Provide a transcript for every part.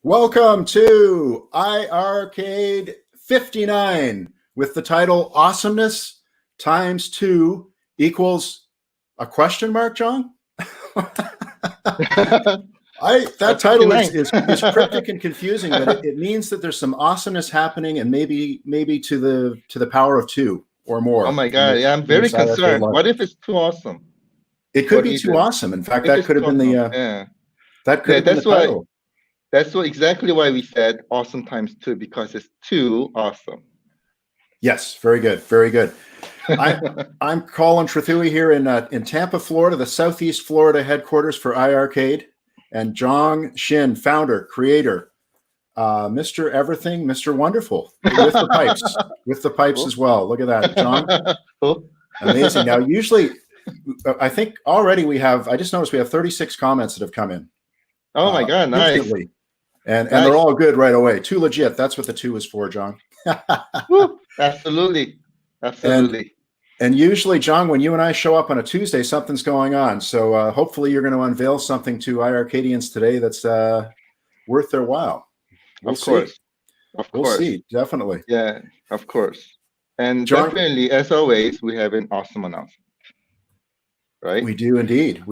Welcome to iiRcade 59 with the title Awesomeness times 2 equals a question mark, John? That title is cryptic and confusing, but it means that there's some awesomeness happening, and maybe to the power of 2 or more. Oh my God! Yeah, I'm very concerned. What if it's too awesome? It could be too awesome. In fact, that could have been the that could have been the title. That's exactly why we said awesome times 2, because it's too awesome. Yes, very good, very good. I'm Colin Trethui here in Tampa, Florida, the Southeast Florida headquarters for iiRcade, and Zhang Xin, founder, creator, Mr. Everything, Mr. Wonderful, with the pipes as well. Look at that, Zhang. Amazing. Now, usually, I think already I just noticed we have 36 comments that have come in. Oh my God, nice. Instantly. And they're all good right away. Too legit. That's what the 2 is for, John. Absolutely. And usually, John, when you and I show up on a Tuesday, something's going on. So hopefully you're going to unveil something to iiRcadians today that's worth their while. We'll see. Definitely. Yeah, of course. And John, definitely, as always, we have an awesome announcement. Right? We do indeed.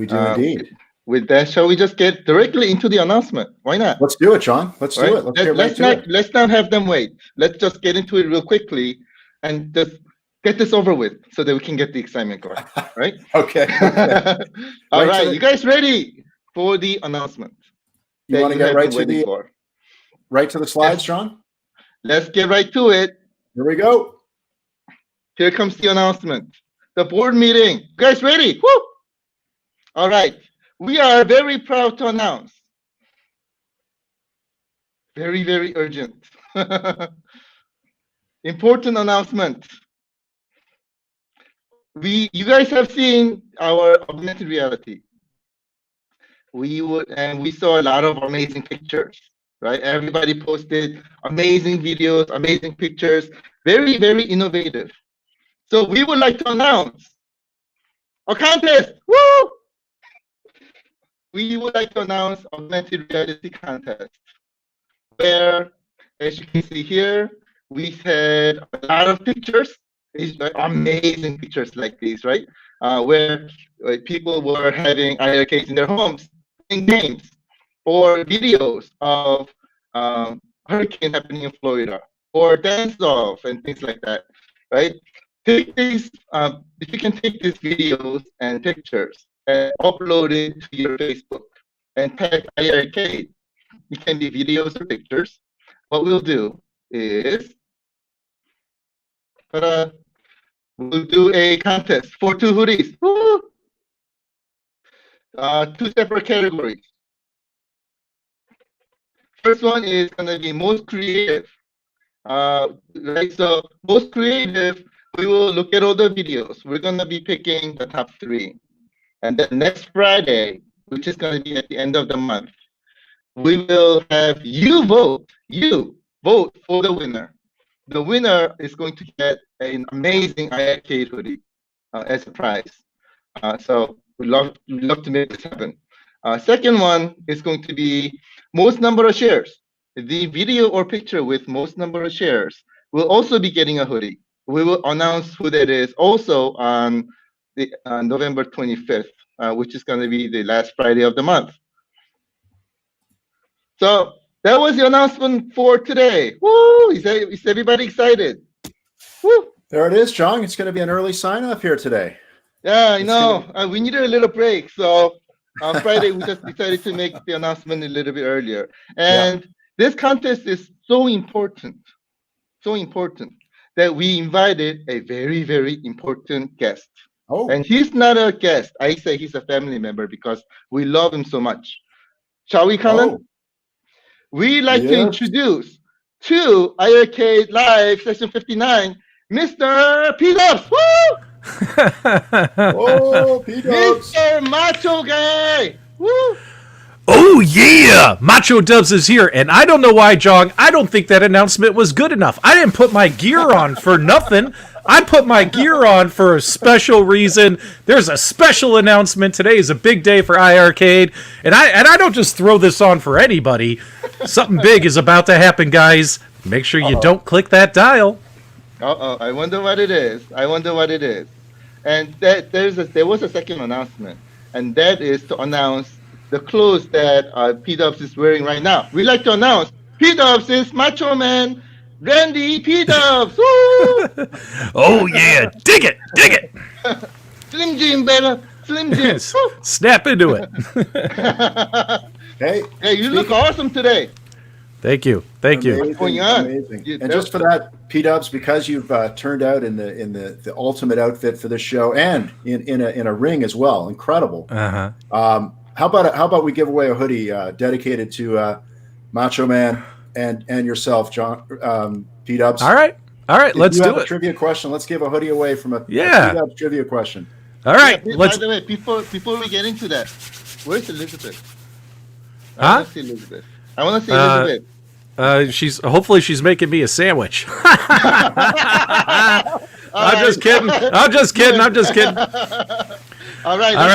With that, shall we just get directly into the announcement? Why not? Let's do it, John. Let's do it. Let's not have them wait. Let's just get into it real quickly and just get this over with so that we can get the excitement going. Right? Okay. All right. You guys ready for the announcement? You want to get right to the slides, John? Let's get right to it. Here we go. Here comes the announcement. The board meeting. You guys ready? Woo! All right. We are very proud to announce. Very, very urgent. Important announcement. You guys have seen our augmented reality. We saw a lot of amazing pictures, right? Everybody posted amazing videos, amazing pictures, very, very innovative. So we would like to announce a contest. Woo! We would like to announce augmented reality contest, where, as you can see here, we had a lot of pictures, amazing pictures like these, right? Where people were having iiRcades in their homes, playing games, or videos of hurricane happening in Florida, or dance-off and things like that, right? Take these, if you can take these videos and pictures and upload it to your Facebook and tag iiRcade. It can be videos or pictures. What we'll do is we'll do a contest for 2 hoodies. Woo! 2 separate categories. First one is going to be most creative. Right, so most creative, we will look at all the videos. We're going to be picking the top 3. And then next Friday, which is going to be at the end of the month, we will have you vote for the winner. The winner is going to get an amazing iiRcade hoodie as a prize. So we'd love to make this happen. Second one is going to be most number of shares. The video or picture with most number of shares will also be getting a hoodie. We will announce who that is also on November 25th, which is going to be the last Friday of the month. So that was the announcement for today. Woo! Is everybody excited? Woo! There it is, John. It's going to be an early sign-off here today. Yeah, I know. We needed a little break, so on Friday we just decided to make the announcement a little bit earlier. And this contest is so important that we invited a very, very important guest. Oh. And he's not a guest. I say he's a family member because we love him so much. Shall we, Colin? Oh. We'd like to introduce to iiRcade Live Session 59, Mr. P-Dubs. Woo! Oh, P-Dubs. Mr. Macho Guy. Woo! Oh yeah, Macho Dubs is here, and I don't know why, Jong. I don't think that announcement was good enough. I didn't put my gear on for nothing. I put my gear on for a special reason. There's a special announcement. Today is a big day for iiRcade, and I don't just throw this on for anybody. Something big is about to happen, guys. Make sure you don't click that dial. I wonder what it is. And there was a second announcement, and that is to announce the clothes that P-Dubs is wearing right now. We like to announce P-Dubs is Macho Man Randy P-Dubs. Woo! Oh yeah, dig it. Slim Jim, better. Slim Jim. Snap into it. Hey, you look awesome today. Thank you. Amazing, What's going on? amazing. And just for that, P-Dubs, because you've turned out in the ultimate outfit for this show and in a ring as well, incredible. Uh-huh. How about we give away a hoodie dedicated to Macho Man and yourself, John, P-Dubs. All right, let's do a it. Trivia question. Let's give a hoodie away from a Yeah. P-Dubs trivia question. All right, Yeah, let's. by the way, before we get into that, where's Elizabeth? I Huh? want to see Elizabeth. Hopefully she's making me a sandwich. I'm just kidding. All right, All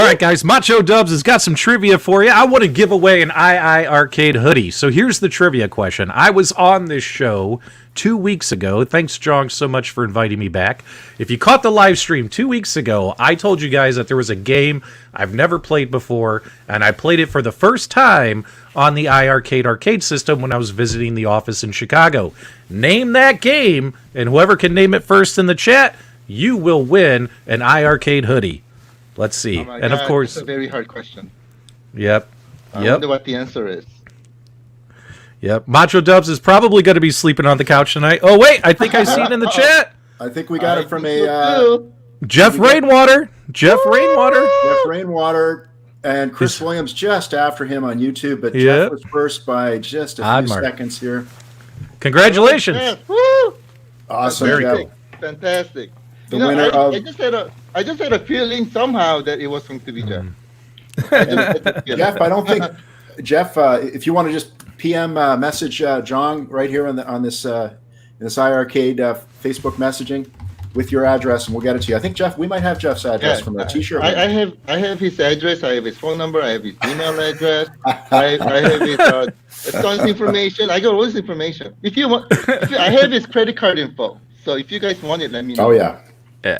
right, guys. Macho Dubs has got some trivia for you. I want to give away an iiRcade hoodie. So here's the trivia question. I was on this show 2 weeks ago. Thanks, Jong, so much for inviting me back. If you caught the live stream 2 weeks ago, I told you guys that there was a game I've never played before, and I played it for the first time on the iiRcade arcade system when I was visiting the office in Chicago. Name that game, and whoever can name it first in the chat, you will win an iiRcade hoodie. Let's see. Oh my and God, of course, that's a very hard question. Yep. I wonder what the answer is. Yep. Macho Dubs is probably going to be sleeping on the couch tonight. Oh, wait. I think I see it in the chat. I think we got it from Jeff Rainwater. Jeff Rainwater and Chris Williams just after him on YouTube, but Yep. Jeff was first by just a few Oddmark. seconds here. Congratulations. Yeah. Woo! Awesome, Very Jeff. Fantastic. The winner of I just had a feeling somehow that it was going to be Jeff. Jeff. I don't think Jeff. If you want to just PM message John right here on this in this iiRcade Facebook messaging with your address, and we'll get it to you. I think Jeff. We might have Jeff's address from the T-shirt. I have his address. I have his phone number. I have his email address. I have his son's information. I got all this information. If you want, I have his credit card info. So if you guys want it, let me know. Oh yeah.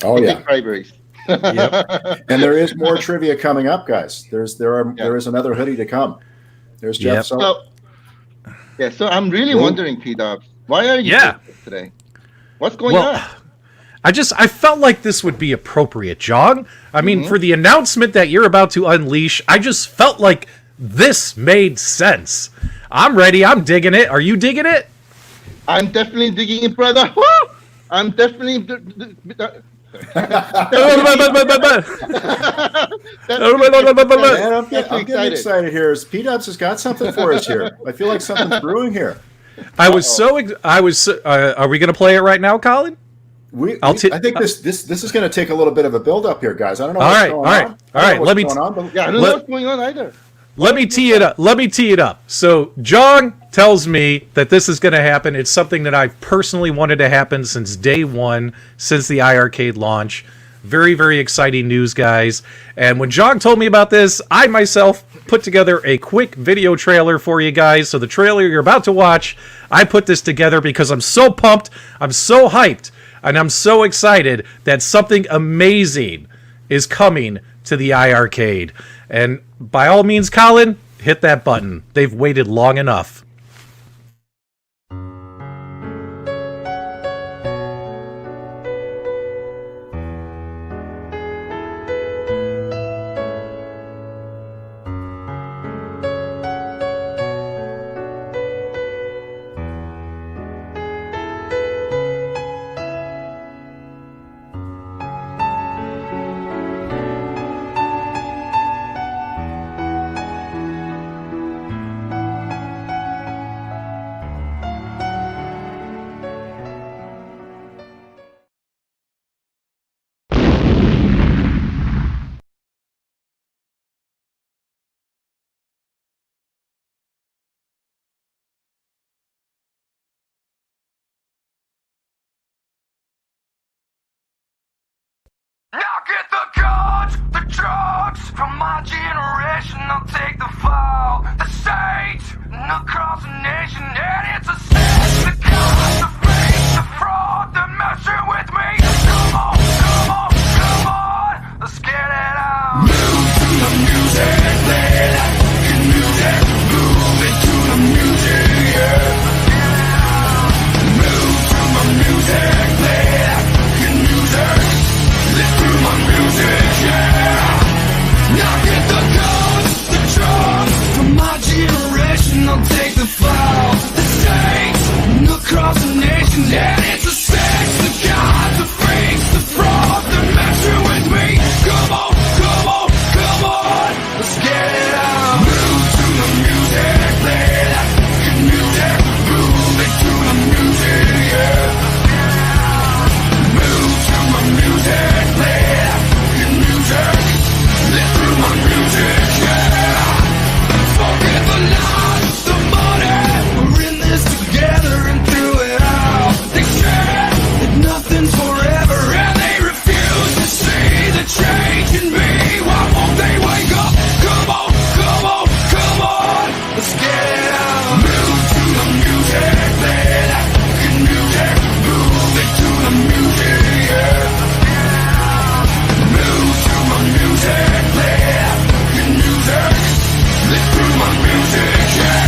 Oh yeah. Libraries. Yep. And there is more trivia coming up, guys. There is another hoodie to come. There's Jeff. Yep. So I'm really wondering, P-Dubs, why are you today? What's going on? I felt like this would be appropriate, Jong. I mean, for the announcement that you're about to unleash, I just felt like this made sense. I'm ready. I'm digging it. Are you digging it? I'm definitely digging it, brother. Woo! I'm definitely. Man, I'm getting excited here. P-Dubs has got something for us here. I feel like something's brewing here. Are we going to play it right now, Colin? I think this is going to take a little bit of a build up here, guys. I don't know what's going on. All right. I don't know what's going on either. Let me tee it up. So Jong tells me that this is going to happen. It's something that I've personally wanted to happen since day one, since the iiRcade launch. Very, very exciting news, guys. And when Jong told me about this, I myself put together a quick video trailer for you guys. So the trailer you're about to watch, I put this together because I'm so pumped, I'm so hyped, and I'm so excited that something amazing is coming to the iiRcade. And by all means, Colin, hit that button. They've waited long enough. Now get the guns, the drugs from my generation. I'll take the fall, the state, and across the nation. And it's a sin, the gods, the fake, the fraud, they're messing with me. Come on, come on, come on, let's get it out. Move to the music, play that fucking music. Move it to the music, yeah. Move to my music, play that fucking music. Listen to my music, yeah. Now get the guns, the drugs from my generation. I'll take the fall, the stakes, and across the nation. And it's the sex, the gods, the freaks, the fraud, they're messing with me. Come on, come on, come on, let's get it out. Move to the music, play that fucking music. Move it to the music, yeah. Move to my music, play that fucking music. Listen to my music, yeah. Forget the lies, the money. We're in this together and through it all. They said that nothing's forever, and they refuse to see the change in me. Why won't they wake up? Come on, come on, come on, let's get it out. Move to the music, play that fucking music. Move it to the music, yeah. Move to my music, play that fucking music. Listen to my music, yeah.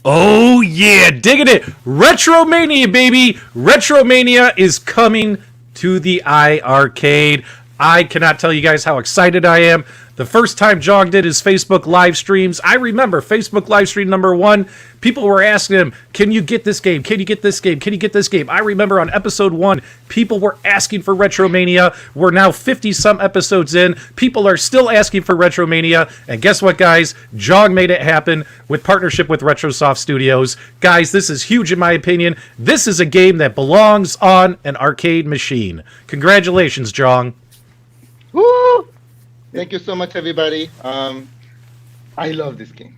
Oh yeah, digging it. Retromania, baby. Retromania is coming to the iArcade. I cannot tell you guys how excited I am. The first time Jog did his Facebook live streams, I remember Facebook live stream number 1, people were asking him, can you get this game? Can you get this game? Can you get this game? I remember on episode 1, people were asking for Retromania. We're now 50 some episodes in. People are still asking for Retromania. And guess what, guys? Jog made it happen with partnership with Retrosoft Studios. Guys, this is huge in my opinion. This is a game that belongs on an arcade machine. Congratulations, Jog. Woo! Thank you so much, everybody. I love this game.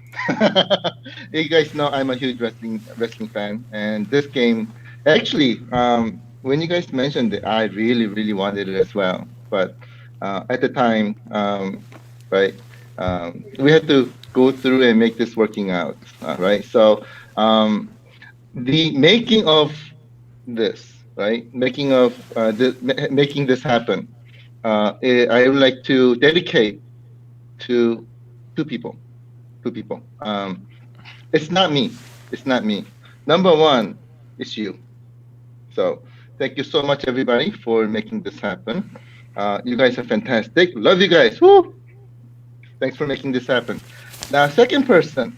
You guys know I'm a huge wrestling fan, and this game, actually, when you guys mentioned it, I really wanted it as well. But at the time, right, we had to go through and make this working out, right? So the making of this, right, making this happen. I would like to dedicate to two people. It's not me. It's not me. Number one, it's you. So thank you so much, everybody, for making this happen. You guys are fantastic. Love you guys. Woo! Thanks for making this happen. Now, second person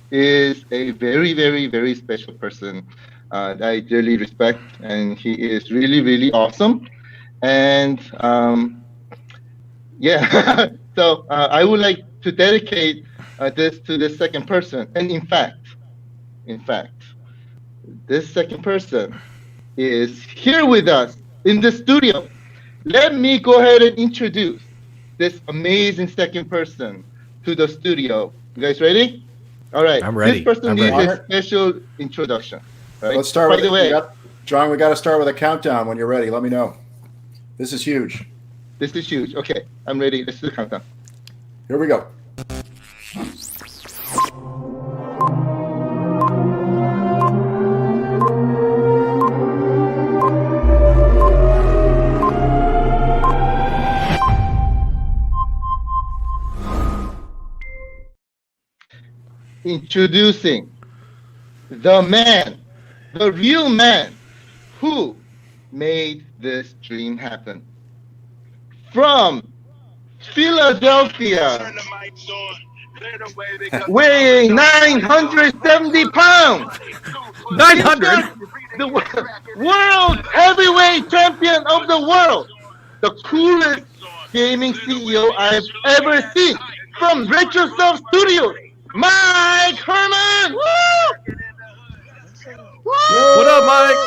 is a very special person that I dearly respect, and he is really awesome. And yeah, so I would like to dedicate this to this second person. And in fact, this second person is here with us in the studio. Let me go ahead and introduce this amazing second person to the studio. You guys ready? All right. I'm ready. This person needs a special introduction. Right? Let's start By the way, John, we got to start with a countdown when you're ready. Let me know. This is huge. This is huge. Okay, I'm ready. Let's do the countdown. Here we go. Introducing the man, the real man who made this dream happen. From Philadelphia, weighing 970 pounds. 900? The world heavyweight champion of the world. The coolest gaming CEO I've ever seen. From Retrosoft Studios, Mike Herman. Woo! Woo! What up, Mike?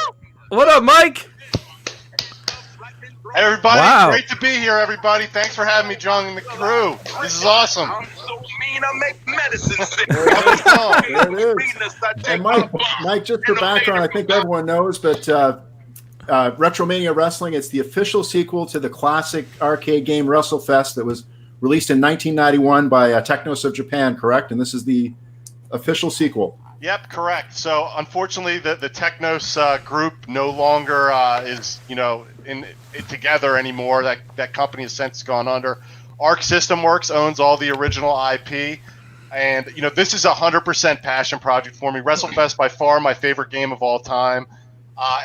What up, Mike? Hey, everybody, Wow. great to be here, everybody. Thanks for having me, John and the crew. This is awesome. I'm so mean, I make medicine sick. There it is. And Mike, just for background, I think everyone knows, but Retromania Wrestling, it's the official sequel to the classic arcade game WrestleFest that was released in 1991 by Technos of Japan, correct? And this is the official sequel. Yep, correct. So, unfortunately, the Technos group no longer is, together anymore. That company has since gone under. Arc System Works owns all the original IP. And, this is 100% passion project for me. WrestleFest, by far, my favorite game of all time.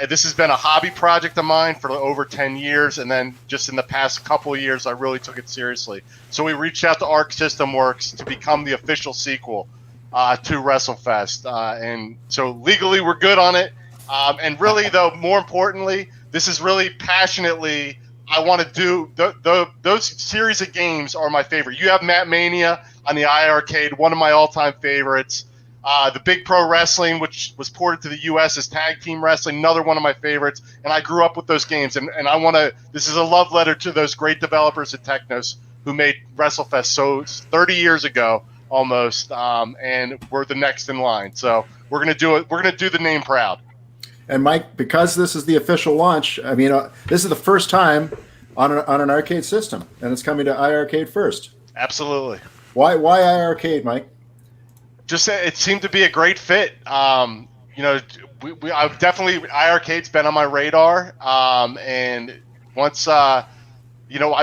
This has been a hobby project of mine for over 10 years. And then just in the past couple of years, I really took it seriously. So we reached out to Arc System Works to become the official sequel to WrestleFest. And so legally, we're good on it. And really, though, more importantly, this is really passionately, I want to do those series of games are my favorite. You have Mania on the iiRcade, one of my all-time favorites. The Big Pro Wrestling, which was ported to the U.S. as Tag Team Wrestling, another one of my favorites. And I grew up with those games. And I want to, this is a love letter to those great developers at Technos who made WrestleFest so 30 years ago almost. And we're the next in line. So we're going to do it. We're going to do the name proud. And Mike, because this is the official launch, I mean, this is the first time on an arcade system, and it's coming to iiRcade first. Absolutely. Why iiRcade, Mike? Just it seemed to be a great fit. I've definitely iiRcade's been on my radar, and once I've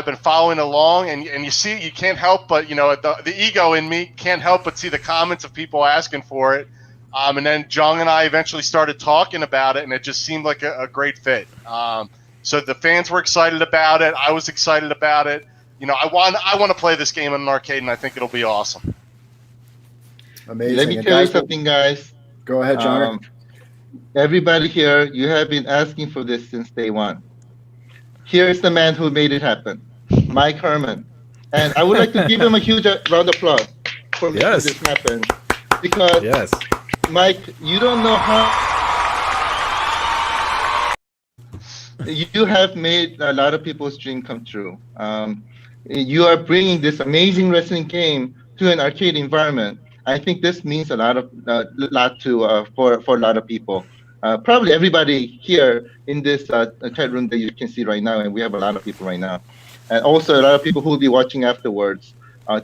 been following along, and you see, you can't help but the ego in me can't help but see the comments of people asking for it. And then Jung and I eventually started talking about it, and it just seemed like a great fit. So the fans were excited about it. I was excited about it. I want to play this game in an arcade, and I think it'll be awesome. Amazing. Let me tell you something, guys. Go ahead, John. Everybody here, you have been asking for this since day one. Here is the man who made it happen, Mike Herman. And I would like to give him a huge round of applause for making this happen. Because, Mike, you don't know how you have made a lot of people's dream come true. You are bringing this amazing wrestling game to an arcade environment. I think this means a lot for a lot of people. Probably everybody here in this chat room that you can see right now, and we have a lot of people right now, and also a lot of people who will be watching afterwards.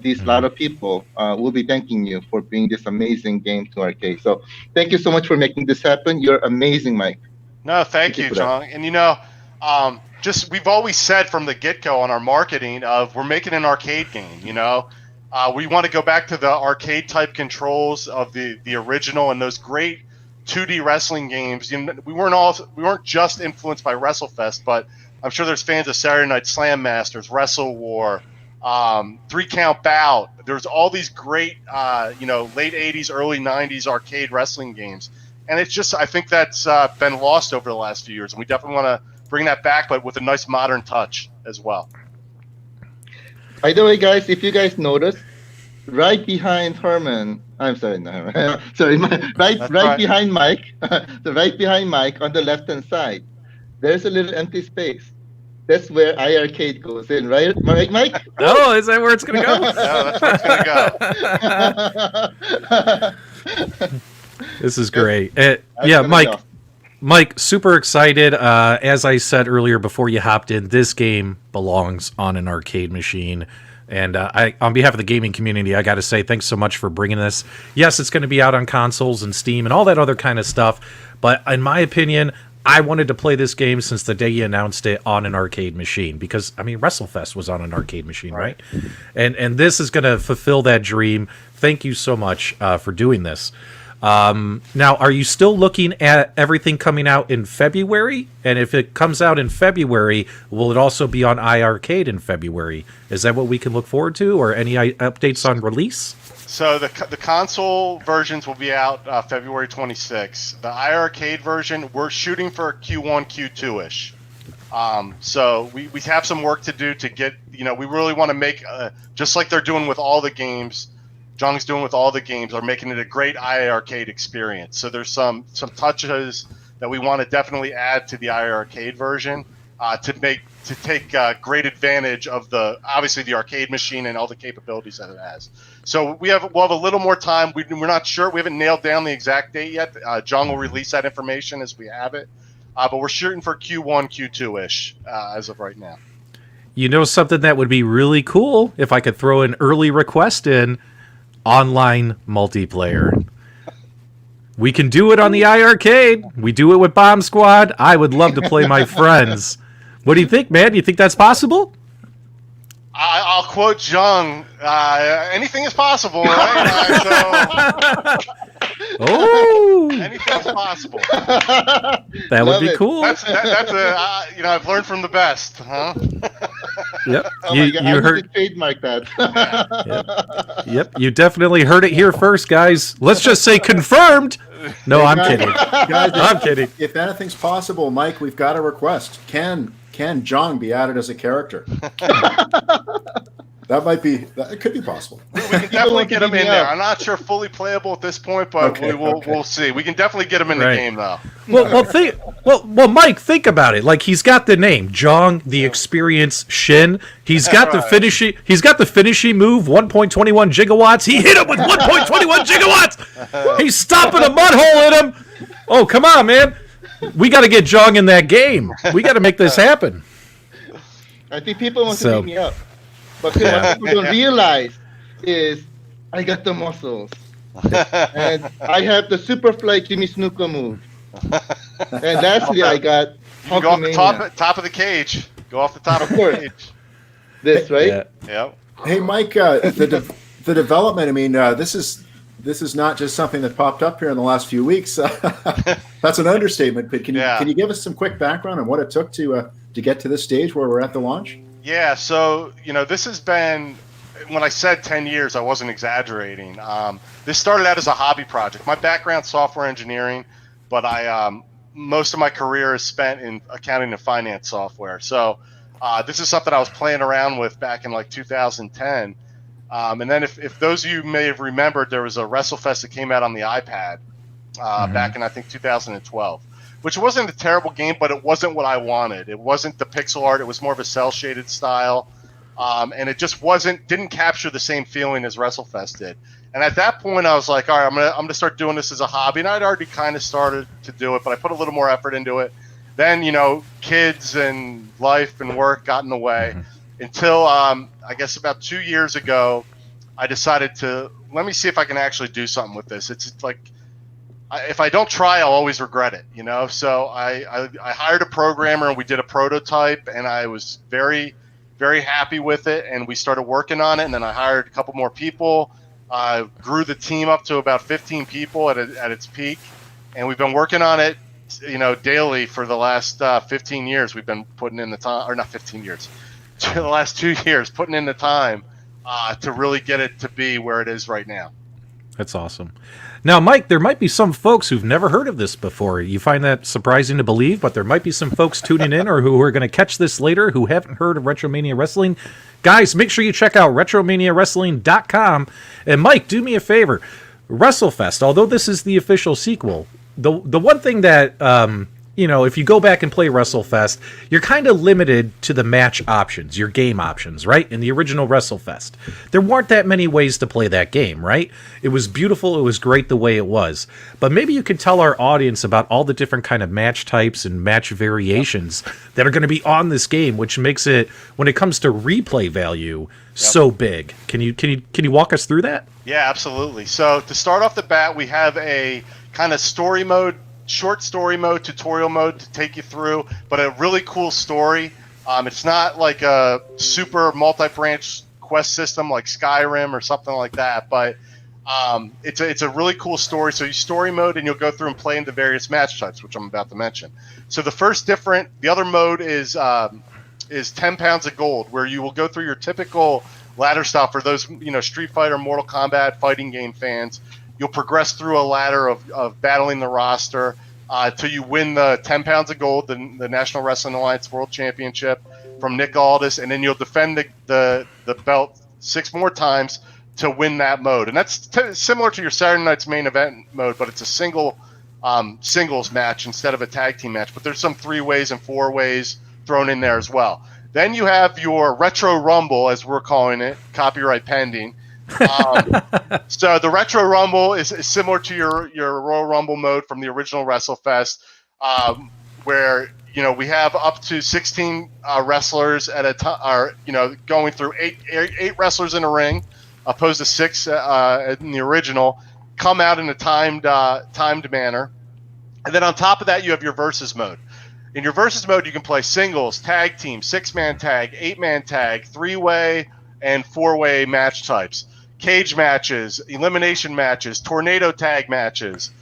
These lot of people will be thanking you for bringing this amazing game to arcade. So thank you so much for making this happen. You're amazing, Mike. No, thank you, John. And we've always said from the get-go on our marketing of we're making an arcade game. We want to go back to the arcade type controls of the original and those great 2D wrestling games. We weren't just influenced by WrestleFest, but I'm sure there's fans of Saturday Night Slam Masters, Wrestle War, 3 Count Bout. There's all these great, late 80s, early 90s arcade wrestling games. And it's just, I think that's been lost over the last few years. And we definitely want to bring that back, but with a nice modern touch as well. By the way, guys, if you guys notice, right behind Herman, I'm sorry, no, Herman. Sorry, right behind Mike, right behind Mike on the left-hand side, there's a little empty space. That's where iiRcade goes in, right, Mike? Oh, is that where it's going to go? No, that's where it's going to go. This is great. Mike, super excited. As I said earlier before you hopped in, this game belongs on an arcade machine. And on behalf of the gaming community, I got to say thanks so much for bringing this. Yes, it's going to be out on consoles and Steam and all that other kind of stuff. But in my opinion, I wanted to play this game since the day you announced it on an arcade machine. Because, I mean, WrestleFest was on an arcade machine, right? And this is going to fulfill that dream. Thank you so much for doing this. Now, are you still looking at everything coming out in February? And if it comes out in February, will it also be on iiRcade in February? Is that what we can look forward to, or any updates on release? So the console versions will be out February 26th. The iiRcade version, we're shooting for Q1, Q2-ish. So we have some work to do to get, we really want to make, just like they're doing with all the games, Jung's doing with all the games, are making it a great iiRcade experience. So there's some touches that we want to definitely add to the iiRcade version. to take great advantage of obviously the arcade machine and all the capabilities that it has. So we'll have a little more time. We're not sure. We haven't nailed down the exact date yet. John will release that information as we have it. But we're shooting for Q1, Q2-ish as of right now. You know something that would be really cool if I could throw an early request in? Online multiplayer. We can do it on the iiRcade. We do it with Bomb Squad. I would love to play my friends. What do you think, man? Do you think that's possible? I'll quote Jung. Anything is possible, right? Oh, Anything is possible. that would be cool. That's I've learned from the best, huh? Yep. Oh you my God, you I heard. need to trademark that. Yep. You definitely heard it here first, guys. Let's just say confirmed. No, I'm kidding. Guys, I'm kidding. If anything's possible, Mike, we've got a request. Can Jong be added as a character? That could be possible. We can definitely get him in there. I'm not sure fully playable at this point, but we'll see. We can definitely get him in the game though. Well, Mike, think about it. Like, he's got the name Jong, the experience Shin. He's got the finishing. He's got the finishing move. 1.21 gigawatts. He hit him with 1.21 gigawatts. He's stopping a mud hole in him. Oh, come on, man. We got to get Jong in that game. We got to make this happen. I think people want to beat me up. But what people don't realize is I got the muscles. And I have the Superfly Jimmy Snuka move. And lastly, I got You go off the top of the cage. Go off the top of the cage. This, right? Yep. Hey, Mike, the development. I mean, this is not just something that popped up here in the last few weeks. That's an understatement. But can you give us some quick background on what it took to get to this stage where we're at the launch? Yeah, so, this has been, when I said 10 years, I wasn't exaggerating. This started out as a hobby project. My background's software engineering, but most of my career is spent in accounting and finance software. So this is something I was playing around with back in like 2010. And then if those of you may have remembered, there was a WrestleFest that came out on the iPad back in, I think, 2012. Which wasn't a terrible game, but it wasn't what I wanted. It wasn't the pixel art. It was more of a cel-shaded style. And it just didn't capture the same feeling as WrestleFest did. And at that point, I was like, all right, I'm gonna start doing this as a hobby. And I'd already kind of started to do it, but I put a little more effort into it. Then, kids and life and work got in the way until, I guess about 2 years ago, I decided let me see if I can actually do something with this. It's like, if I don't try, I'll always regret it, So I hired a programmer and we did a prototype, and I was very, very happy with it. And we started working on it, and then I hired a couple more people. Grew the team up to about 15 people at its peak, and we've been working on it, daily for the last 15 years. We've been putting in the time, or not 15 years, the last 2 years, putting in the time to really get it to be where it is right now. That's awesome. Now, Mike, there might be some folks who've never heard of this before. You find that surprising to believe, but there might be some folks tuning in or who are going to catch this later who haven't heard of Retromania Wrestling. Guys, make sure you check out RetromaniaWrestling.com. And Mike, do me a favor. WrestleFest, although this is the official sequel, the one thing that, if you go back and play WrestleFest, you're kind of limited to the match options, your game options, right? In the original WrestleFest, there weren't that many ways to play that game, right? It was beautiful. It was great the way it was. But maybe you could tell our audience about all the different kind of match types and match variations that are going to be on this game, which makes it, when it comes to replay value, so big. Can you walk us through that? Yeah, absolutely. So to start off the bat, we have a kind of story mode, short story mode, tutorial mode to take you through, but a really cool story. It's not like a super multi-branch quest system like Skyrim or something like that, but it's a really cool story. So you story mode, and you'll go through and play into various match types, which I'm about to mention. So the other mode is 10 pounds of gold, where you will go through your typical ladder style for those Street Fighter, Mortal Kombat fighting game fans. You'll progress through a ladder of battling the roster till you win the 10 pounds of gold, the National Wrestling Alliance World Championship from Nick Aldis, and then you'll defend the belt 6 more times to win that mode. And that's similar to your Saturday Night's Main Event mode, but it's a singles match instead of a tag team match. But there's some 3 ways and 4 ways thrown in there as well. Then you have your Retro Rumble, as we're calling it, copyright pending. So the Retro Rumble is similar to your Royal Rumble mode from the original WrestleFest, where we have up to 16 wrestlers at a time, going through eight wrestlers in a ring, opposed to 6 in the original, come out in a timed manner, and then on top of that you have your versus mode. In your versus mode, you can play singles, tag team, 6-man tag, 8-man tag, 3-way, and 4-way match types. Cage matches, elimination matches, tornado tag matches.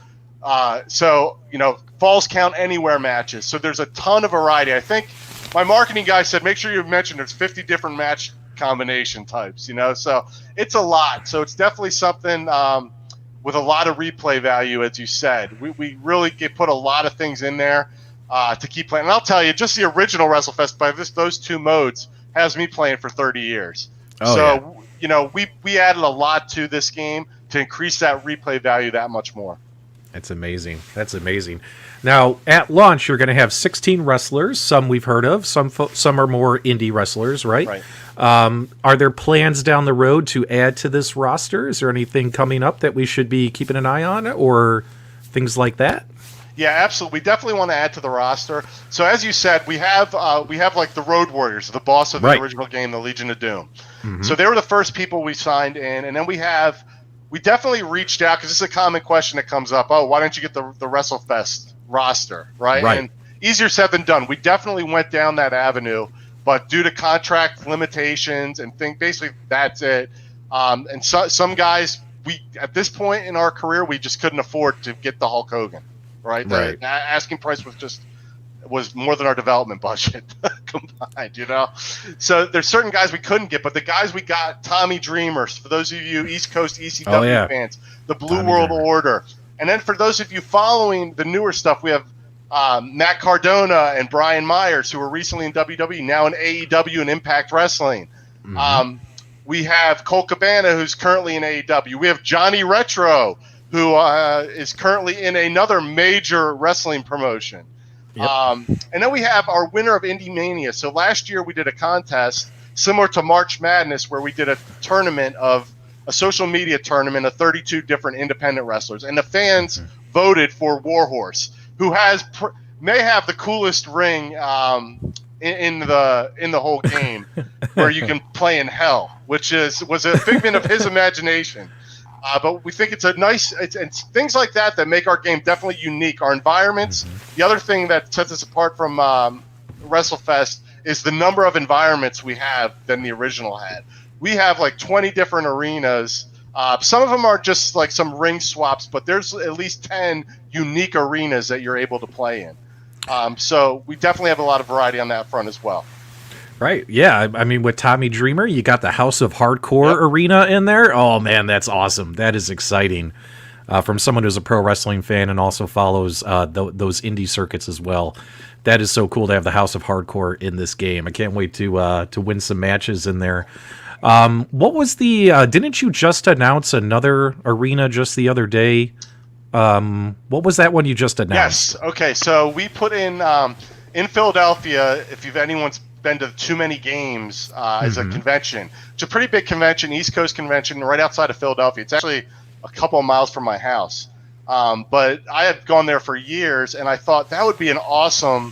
Falls count anywhere matches. So there's a ton of variety. I think my marketing guy said, make sure you mention there's 50 different match combination types, so it's a lot. So it's definitely something with a lot of replay value, as you said. We really put a lot of things in there to keep playing. And I'll tell you, just the original WrestleFest by those 2 modes has me playing for 30 years. We added a lot to this game to increase that replay value that much more. That's amazing. That's amazing. Now, at launch, you're going to have 16 wrestlers. Some we've heard of. Some are more indie wrestlers, right? Right. Are there plans down the road to add to this roster? Is there anything coming up that we should be keeping an eye on, or things like that? Yeah, absolutely. We definitely want to add to the roster. So as you said, we have like the Road Warriors, the boss of the original game, the Legion of Doom. Mm-hmm. So they were the first people we signed in, and then we definitely reached out, because this is a common question that comes up. Oh, why don't you get the WrestleFest roster, right? And easier said than done. We definitely went down that avenue, but due to contract limitations and basically that's it. And some guys, at this point in our career, we just couldn't afford to get the Hulk Hogan, right? The asking price was more than our development budget combined, So there's certain guys we couldn't get, but the guys we got, Tommy Dreamers, for those of you East Coast ECW fans, the Blue Tommy World Dreamer. Order. And then for those of you following the newer stuff, we have Matt Cardona and Brian Myers, who were recently in WWE, now in AEW and Impact Wrestling. Mm-hmm. We have Colt Cabana, who's currently in AEW. We have Johnny Retro, who is currently in another major wrestling promotion. Yep. And then we have our winner of Indie Mania. So last year we did a contest similar to March Madness, where we did a social media tournament of 32 different independent wrestlers, and the fans voted for Warhorse, who may have the coolest ring in the whole game, where you can play in hell, which was a figment of his imagination. But we think it's it's things like that make our game definitely unique. Our environments. Mm-hmm. The other thing that sets us apart from WrestleFest is the number of environments we have than the original had. We have like 20 different arenas. Some of them are just like some ring swaps, but there's at least 10 unique arenas that you're able to play in. So we definitely have a lot of variety on that front as well. Right. Yeah. I mean, with Tommy Dreamer, you got the House of Hardcore arena in there. Oh, man, that's awesome. That is exciting. From someone who's a pro wrestling fan and also follows those indie circuits as well. That is so cool to have the House of Hardcore in this game. I can't wait to win some matches in there. What was didn't you just announce another arena just the other day? What was that one you just announced? Yes. Okay. So we put in Philadelphia, if anyone's been to Too Many Games as a convention. It's a pretty big convention, East Coast convention, right outside of Philadelphia. It's actually a couple of miles from my house. But I had gone there for years, and I thought that would be an awesome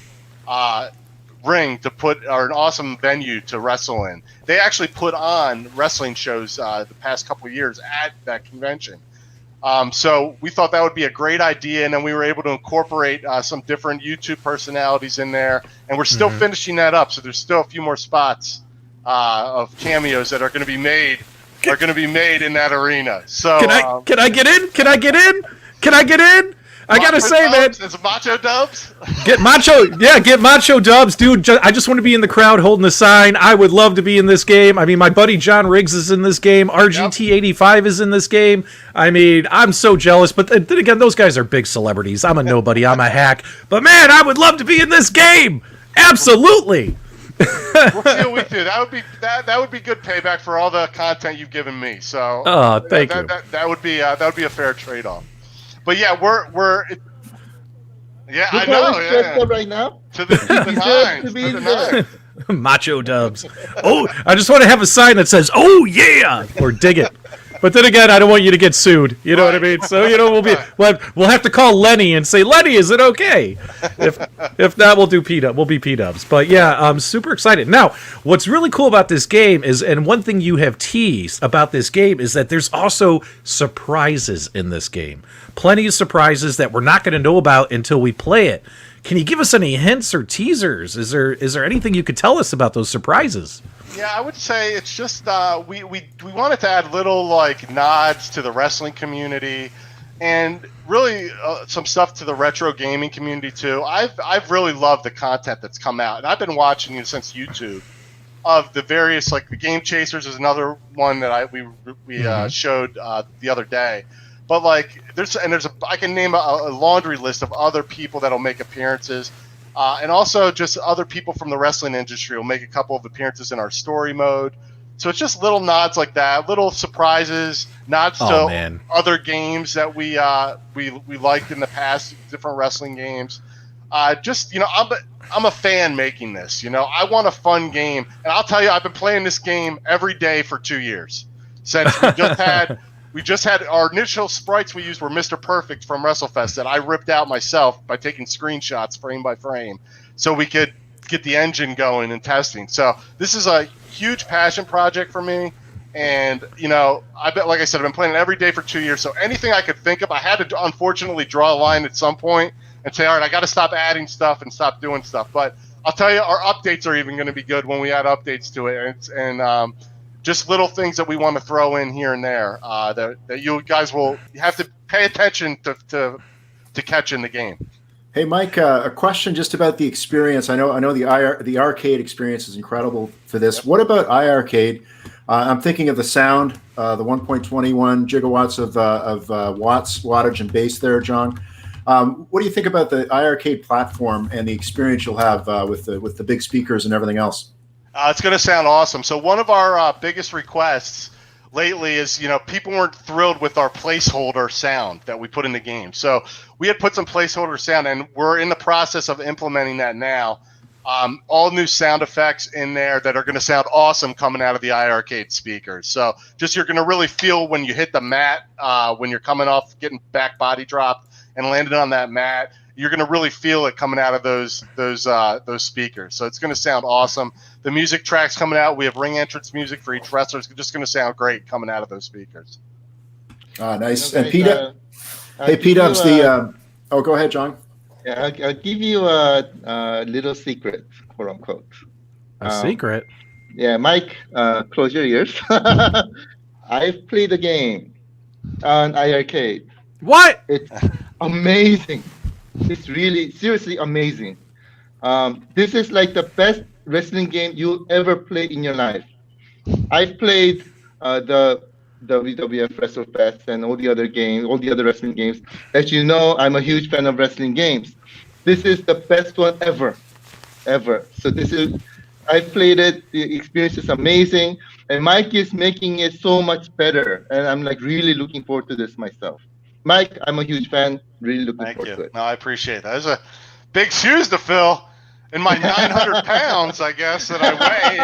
ring to put, or an awesome venue to wrestle in. They actually put on wrestling shows the past couple of years at that convention. So we thought that would be a great idea, and then we were able to incorporate some different YouTube personalities in there, and we're still finishing that up. So there's still a few more spots of cameos that are going to be made in that arena. So can I get in? Can I get in? Can I get in? I gotta say, man, it's Macho Dubs. Get Macho Dubs, dude. I just want to be in the crowd holding the sign. I would love to be in this game. I mean, my buddy John Riggs is in this game. RGT85 is in this game. I mean, I'm so jealous. But then again, those guys are big celebrities. I'm a nobody. I'm a hack. But man, I would love to be in this game. Absolutely. We'll see what we do. That would be good payback for all the content you've given me. So, thank you. That would be a fair trade-off. But yeah, Yeah, Look I how know. he's dressed Yeah. up right now. To the Deserves nines. to be To the in there. nines. Macho Dubs. Oh, I just want to have a sign that says, "Oh yeah," or "Dig it." But then again, I don't want you to get sued. You know what I Right. mean? So we'll have to call Lenny and say, "Lenny, is it okay?" If not, we'll do P-Dub. We'll be P-Dubs. But yeah, I'm super excited. Now, what's really cool about this game is, and one thing you have teased about this game is that there's also surprises in this game. Plenty of surprises that we're not going to know about until we play it. Can you give us any hints or teasers? Is there anything you could tell us about those surprises? Yeah, I would say it's just we wanted to add little like nods to the wrestling community, and really some stuff to the retro gaming community too. I've really loved the content that's come out, and I've been watching it since YouTube. Of the various, like the Game Chasers is another one that we showed the other day. But like I can name a laundry list of other people that'll make appearances. And also just other people from the wrestling industry will make a couple of appearances in our story mode. So it's just little nods like that, little surprises, nods to other games that we liked in the past, different wrestling games. Just, I'm a fan making this. I want a fun game, and I'll tell you, I've been playing this game every day for 2 years since we just had our initial sprites we used were Mr. Perfect from WrestleFest that I ripped out myself by taking screenshots frame by frame so we could get the engine going and testing. So this is a huge passion project for me. And, like I said, I've been playing it every day for 2 years. So anything I could think of, I had to unfortunately draw a line at some point and say, all right, I got to stop adding stuff and stop doing stuff. But I'll tell you, our updates are even going to be good when we add updates to it. And just little things that we want to throw in here and there that you guys will have to pay attention to catch in the game. Hey, Mike, a question just about the experience. I know the arcade experience is incredible for this. What about iiRcade? I'm thinking of the sound, the 1.21 gigawatts of wattage and bass there, John. What do you think about the iiRcade platform and the experience you'll have with the big speakers and everything else? It's going to sound awesome. So one of our biggest requests lately is, people weren't thrilled with our placeholder sound that we put in the game. So we had put some placeholder sound, and we're in the process of implementing that now. All new sound effects in there that are going to sound awesome coming out of the iiRcade speakers. So just you're going to really feel when you hit the mat, when you're coming off, getting back body dropped and landing on that mat, you're going to really feel it coming out of those speakers. So it's going to sound awesome. The music tracks coming out, we have ring entrance music for each wrestler. It's just going to sound great coming out of those speakers. Nice. And P-Dub, P-Dub's go ahead, John. Yeah, I'll give you a little secret, quote unquote. A secret? Yeah, Mike, close your ears. I've played the game on iiRcade. What? It's amazing. It's really, seriously amazing. This is like the best wrestling game you'll ever play in your life. I've played the WWF WrestleFest and all the other games, all the other wrestling games. As you know, I'm a huge fan of wrestling games. This is the best one ever. So I've played it. The experience is amazing. And Mike is making it so much better. And I'm like really looking forward to this myself. Mike, I'm a huge fan. Really looking forward to it. No, I appreciate that. Those are big shoes to fill in my 900 pounds, I guess, that I weigh.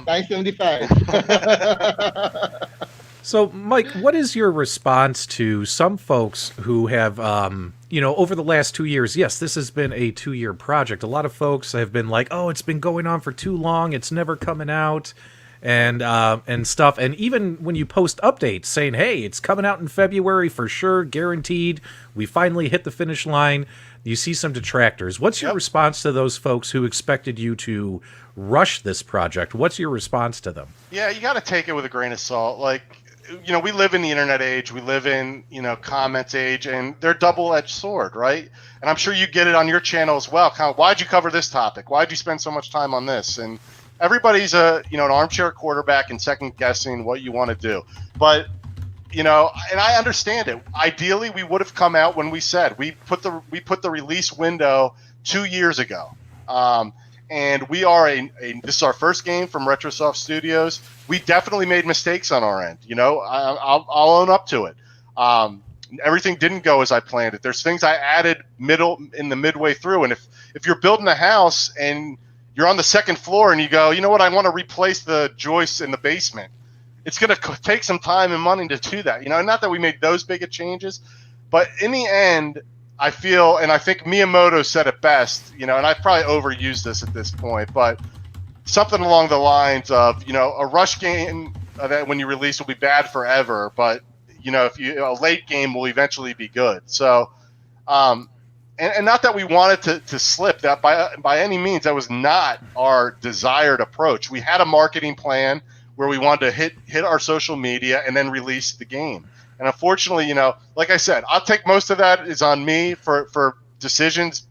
975. So, Mike, what is your response to some folks who have, over the last 2 years, yes, this has been a 2-year project. A lot of folks have been like, oh, it's been going on for too long. It's never coming out and stuff. And even when you post updates saying, hey, it's coming out in February for sure, guaranteed, we finally hit the finish line, you see some detractors. What's your response to those folks who expected you to rush this project? What's your response to them? Yeah, you got to take it with a grain of salt. Like, we live in the internet age, we live in, comments age, and they're double-edged sword, right? And I'm sure you get it on your channel as well. Kind of, why'd you cover this topic? Why'd you spend so much time on this? And everybody's an armchair quarterback and second guessing what you want to do. But, and I understand it. Ideally, we would have come out when we said we put the release window 2 years ago. And we are this is our first game from Retrosoft Studios. We definitely made mistakes on our end. I'll own up to it. everything didn't go as I planned it. There's things I added midway through, and if you're building a house and you're on the second floor and you go, you know what, I want to replace the joists in the basement, it's going to take some time and money to do that. Not that we made those big of changes, but in the end, I feel, and I think Miyamoto said it best, and I've probably overused this at this point, but something along the lines of, a rush game that when you release will be bad forever, but if a late game will eventually be good. So, and not that we wanted to slip that by any means. That was not our desired approach. We had a marketing plan where we wanted to hit our social media and then release the game. And unfortunately, like I said, I'll take most of that is on me for decisions,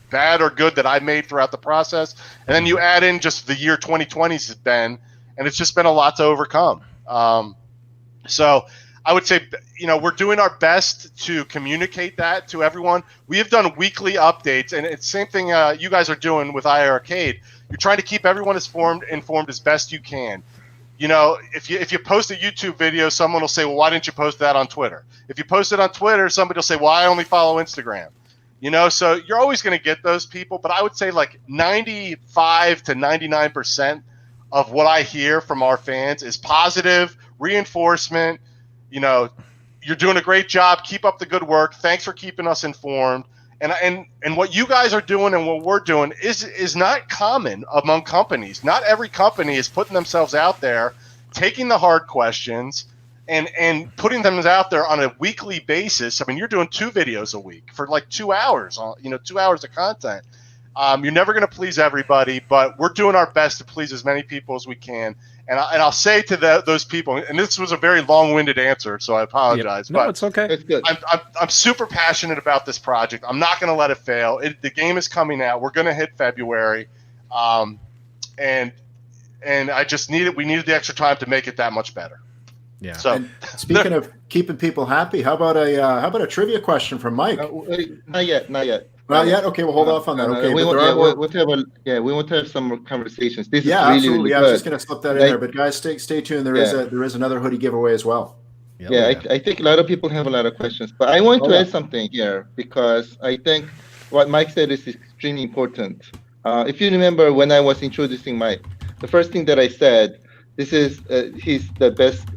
bad or good, that I made throughout the process. And then you add in just the year 2020's has been, and it's just been a lot to overcome. So I would say, we're doing our best to communicate that to everyone. We have done weekly updates, and it's the same thing you guys are doing with iiRcade. You're trying to keep everyone informed as best you can. If you post a YouTube video, someone will say, well, why didn't you post that on Twitter? If you post it on Twitter, somebody will say, well, I only follow Instagram. So you're always going to get those people, but I would say like 95 to 99% of what I hear from our fans is positive reinforcement. You're doing a great job. Keep up the good work. Thanks for keeping us informed. And what you guys are doing and what we're doing is not common among companies. Not every company is putting themselves out there, taking the hard questions and putting them out there on a weekly basis. I mean, you're doing 2 videos a week for like 2 hours, 2 hours of content. You're never going to please everybody, but we're doing our best to please as many people as we can. And I'll say to those people, and this was a very long-winded answer, so I apologize. Yep. No, but it's okay. It's good. I'm super passionate about this project. I'm not going to let it fail. The game is coming out. We're going to hit February, and I just we needed the extra time to make it that much better. Yeah. So And speaking of keeping people happy, how about a trivia question from Mike? Not yet. Not yet. Okay, we'll hold off on that. Okay, we but want to have some more conversations. This is really, absolutely. really I good. was just going to slip that in there, but guys, stay tuned. There is another hoodie giveaway as well. I think a lot of people have a lot of questions, but I want to add something here because I think what Mike said is extremely important. If you remember when I was introducing Mike, the first thing that I said, he's the best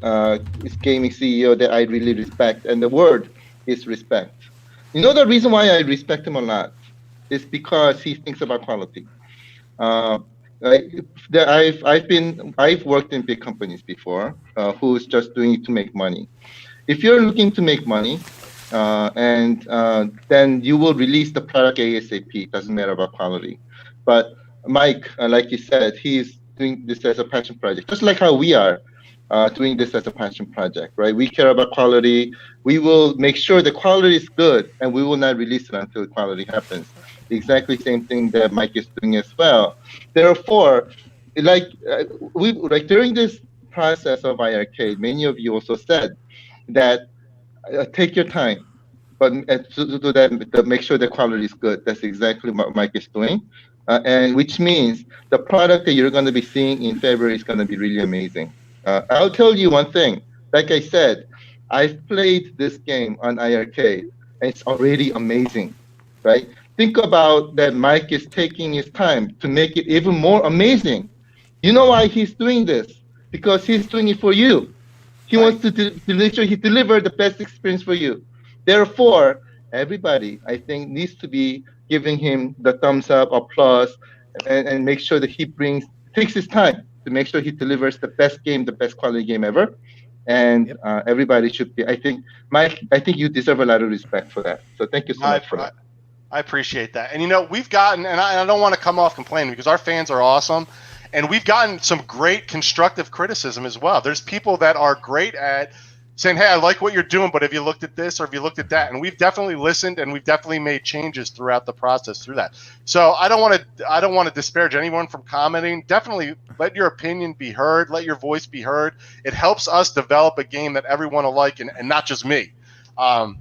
gaming CEO that I really respect, and the word is respect. The reason why I respect him a lot is because he thinks about quality. I've worked in big companies before, who's just doing it to make money. If you're looking to make money, then you will release the product ASAP. Doesn't matter about quality. But Mike, like you said, he's doing this as a passion project, just like how we are doing this as a passion project, right? We care about quality. We will make sure the quality is good, and we will not release it until quality happens. The exactly same thing that Mike is doing as well. Therefore, during this process of iiRcade, many of you also said that take your time, but to do that, make sure the quality is good. That's exactly what Mike is doing. And which means the product that you're going to be seeing in February is going to be really amazing. I'll tell you one thing. Like I said, I've played this game on iiRcade, and it's already amazing, right? Think about that Mike is taking his time to make it even more amazing. You know why he's doing this? Because he's doing it for you. He wants to make sure he delivers the best experience for you. Therefore, everybody, I think, needs to be giving him the thumbs up, applause, and make sure that he takes his time to make sure he delivers the best game, the best quality game ever. And everybody should be, I think, Mike, you deserve a lot of respect for that. So thank you so much for that. I appreciate that. And, we've gotten, and I don't want to come off complaining because our fans are awesome. And we've gotten some great constructive criticism as well. There's people that are great at saying, hey, I like what you're doing, but have you looked at this or have you looked at that? And we've definitely listened, and we've definitely made changes throughout the process through that. So I don't want to disparage anyone from commenting. Definitely let your opinion be heard. Let your voice be heard. It helps us develop a game that everyone will like, and not just me. But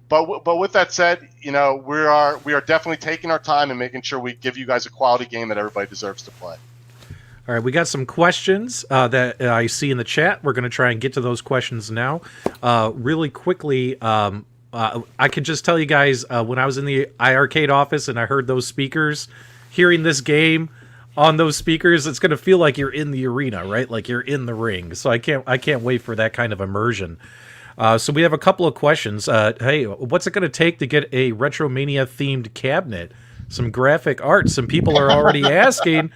with that said, we are definitely taking our time and making sure we give you guys a quality game that everybody deserves to play. All right, we got some questions that I see in the chat. We're going to try and get to those questions now. Really quickly, I could just tell you guys, when I was in the iArcade office and I heard those speakers, hearing this game on those speakers, it's going to feel like you're in the arena, right? Like you're in the ring. So I can't wait for that kind of immersion. So we have a couple of questions. Hey, what's it going to take to get a Retromania themed cabinet? Some graphic art. Some people are already asking.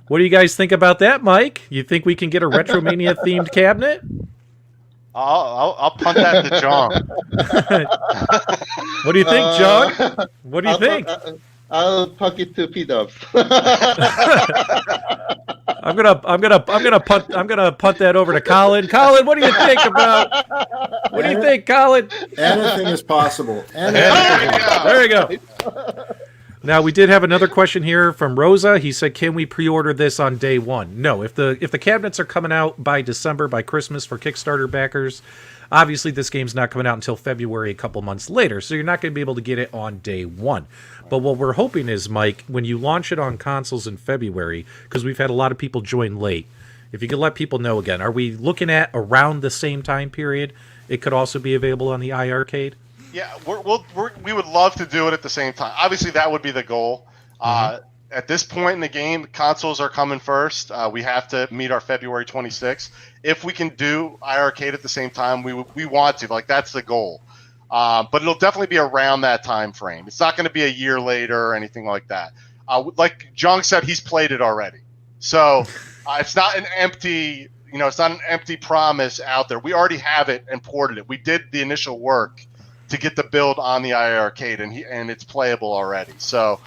What do you guys think about that, Mike? You think we can get a Retromania themed cabinet? I'll punt that to John. What do you think, John? What do you think? I'll puck it to P-Dubs. I'm gonna punt that over to Colin. Colin, what do you think about? What do you think, Colin? Anything is possible. There you go. Now we did have another question here from Rosa. He said, "Can we pre-order this on day one?" No. If the cabinets are coming out by December, by Christmas for Kickstarter backers, obviously this game's not coming out until February, a couple months later. So you're not going to be able to get it on day one. But what we're hoping is, Mike, when you launch it on consoles in February, because we've had a lot of people join late, if you could let people know again, are we looking at around the same time period? It could also be available on the iArcade. Yeah, we would love to do it at the same time. Obviously, that would be the goal. At this point in the game, consoles are coming first. We have to meet our February 26th. If we can do iArcade at the same time, we want to. Like, that's the goal. But it'll definitely be around that time frame. It's not going to be a year later or anything like that. Like Jong said, he's played it already. So it's not an empty, it's not an empty promise out there. We already have it and ported it. We did the initial work to get the build on the iArcade, and it's playable already. So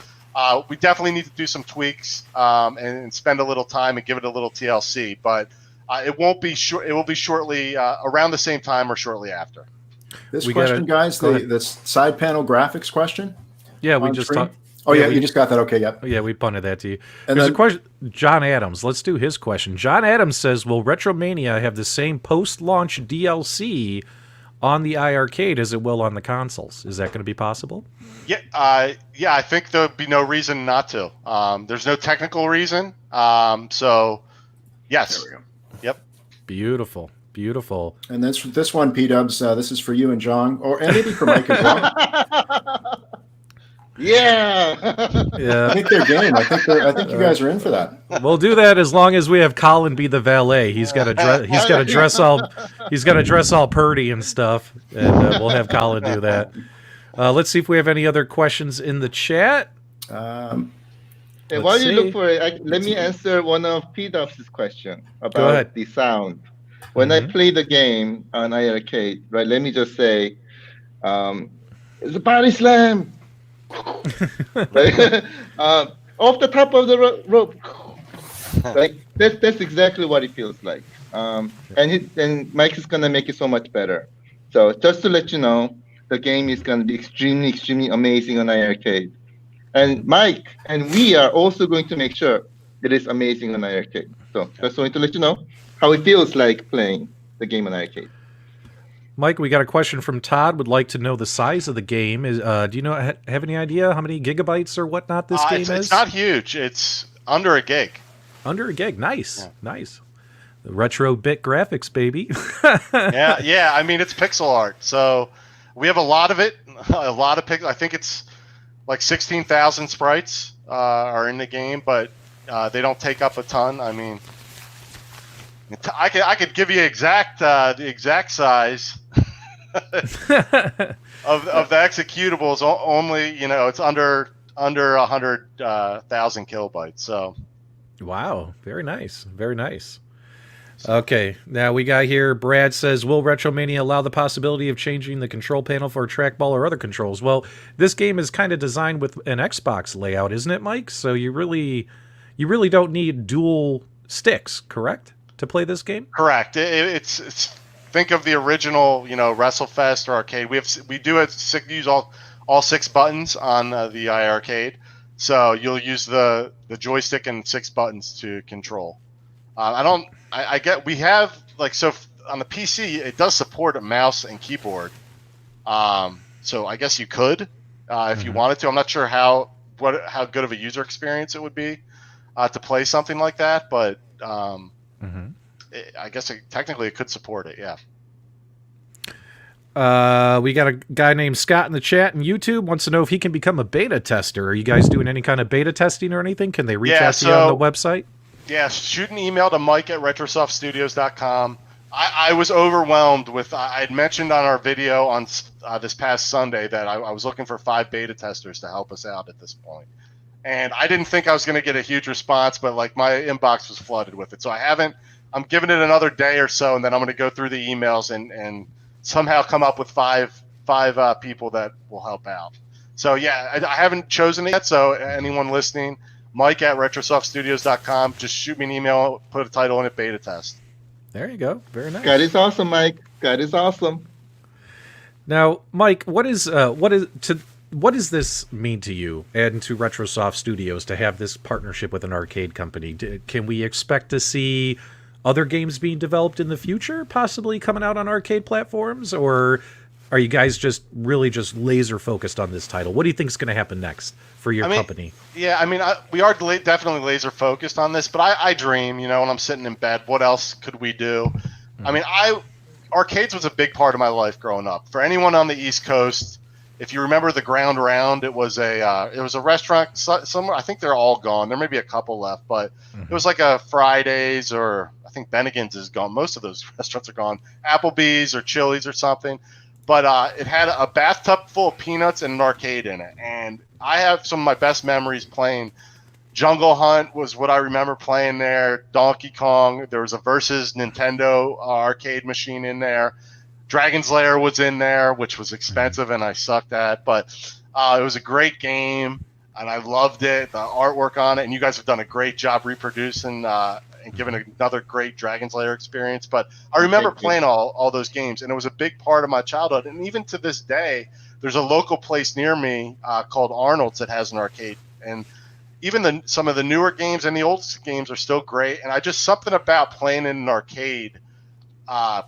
we definitely need to do some tweaks and spend a little time and give it a little TLC. But it won't be short. It will be shortly around the same time or shortly after. This question, guys, the side panel graphics question. Yeah, we just talked. Oh yeah, you just got that. Okay, yep. Yeah, we punted that to you. And There's then, a question. John Adams. Let's do his question. John Adams says, "Will Retromania have the same post-launch DLC on the iArcade as it will on the consoles? Is that going to be possible?" Yeah, I think there'll be no reason not to. There's no technical reason. So, yes. there we go. Yep. Beautiful. Beautiful. And this one, P-Dubs, this is for you and John, and maybe for Mike as well. Yeah. I think they're game. I think you guys are in for that. We'll do that as long as we have Colin be the valet. He's got to dress all purdy and stuff, and we'll have Colin do that. Let's see if we have any other questions in the chat. And while you look for it, let me answer one of P-Dubs' question about the sound. When I play the game on iArcade, right? Let me just say, it's a body slam. Right? Off the top of the rope. Like that's exactly what it feels like. And Mike is gonna make it so much better. So just to let you know, the game is gonna be extremely, extremely amazing on iArcade. And Mike and we are also going to make sure it is amazing on iArcade. So just wanted to let you know how it feels like playing the game on iArcade. Mike, we got a question from Todd. Would like to know the size of the game. Do you have any idea how many gigabytes or whatnot this game is? It's not huge. It's under a gig. Under a gig. Nice, nice. The retro bit graphics, baby. yeah. I mean, it's pixel art, so we have a lot of it. A lot of pixels. I think it's like 16,000 sprites are in the game, but they don't take up a ton. I mean, I could give you the exact size of the executables. Only it's under 100,000 kilobytes. So, wow, very nice, very nice. Okay, now we got here. Brad says, "Will Retromania allow the possibility of changing the control panel for a trackball or other controls?" Well, this game is kind of designed with an Xbox layout, isn't it, Mike? So you really don't need dual sticks, correct, to play this game? Correct. It's think of the original, WrestleFest or arcade. We do use all 6 buttons on the iArcade, so you'll use the joystick and 6 buttons to control. We have on the PC it does support a mouse and keyboard, so I guess you could if you wanted to. I'm not sure how good of a user experience it would be. to play something like that, but Mm-hmm. I guess technically it could support it. Yeah. We got a guy named Scott in the chat and YouTube wants to know if he can become a beta tester. Are you guys doing any kind of beta testing or anything? Can they reach out to you on the website? Yeah, shoot an email to mike@retrosoftstudios.com. I was overwhelmed with, I had mentioned on our video on this past Sunday that I was looking for 5 beta testers to help us out at this point. And I didn't think I was going to get a huge response, but like my inbox was flooded with it. So I'm giving it another day or so, and then I'm going to go through the emails and somehow come up with five people that will help out. So yeah, I haven't chosen it yet. So anyone listening, mike@retrosoftstudios.com, just shoot me an email, put a title in it, beta test. There you go. Very nice. That is awesome, Mike. That is awesome. Now, Mike, what does this mean to you and to Retrosoft Studios to have this partnership with an arcade company? Can we expect to see other games being developed in the future, possibly coming out on arcade platforms, or are you guys just laser focused on this title? What do you think is going to happen next for your company? Yeah, I mean, we are definitely laser focused on this, but I dream, when I'm sitting in bed, what else could we do? I mean, arcades was a big part of my life growing up. For anyone on the East Coast, if you remember the Ground Round, it was a restaurant somewhere. I think they're all gone. There may be a couple left, but it was like a Fridays, or I think Bennigan's is gone. Most of those restaurants are gone. Applebee's or Chili's or something. But it had a bathtub full of peanuts and an arcade in it. And I have some of my best memories playing. Jungle Hunt was what I remember playing there. Donkey Kong. There was a Versus Nintendo arcade machine in there. Dragon's Lair was in there, which was expensive and I sucked at. But it was a great game, and I loved it. The artwork on it, and you guys have done a great job reproducing and giving another great Dragon's Lair experience. But I remember playing all those games, and it was a big part of my childhood. And even to this day, there's a local place near me called Arnold's that has an arcade. And even some of the newer games and the old games are still great. And something about playing in an arcade,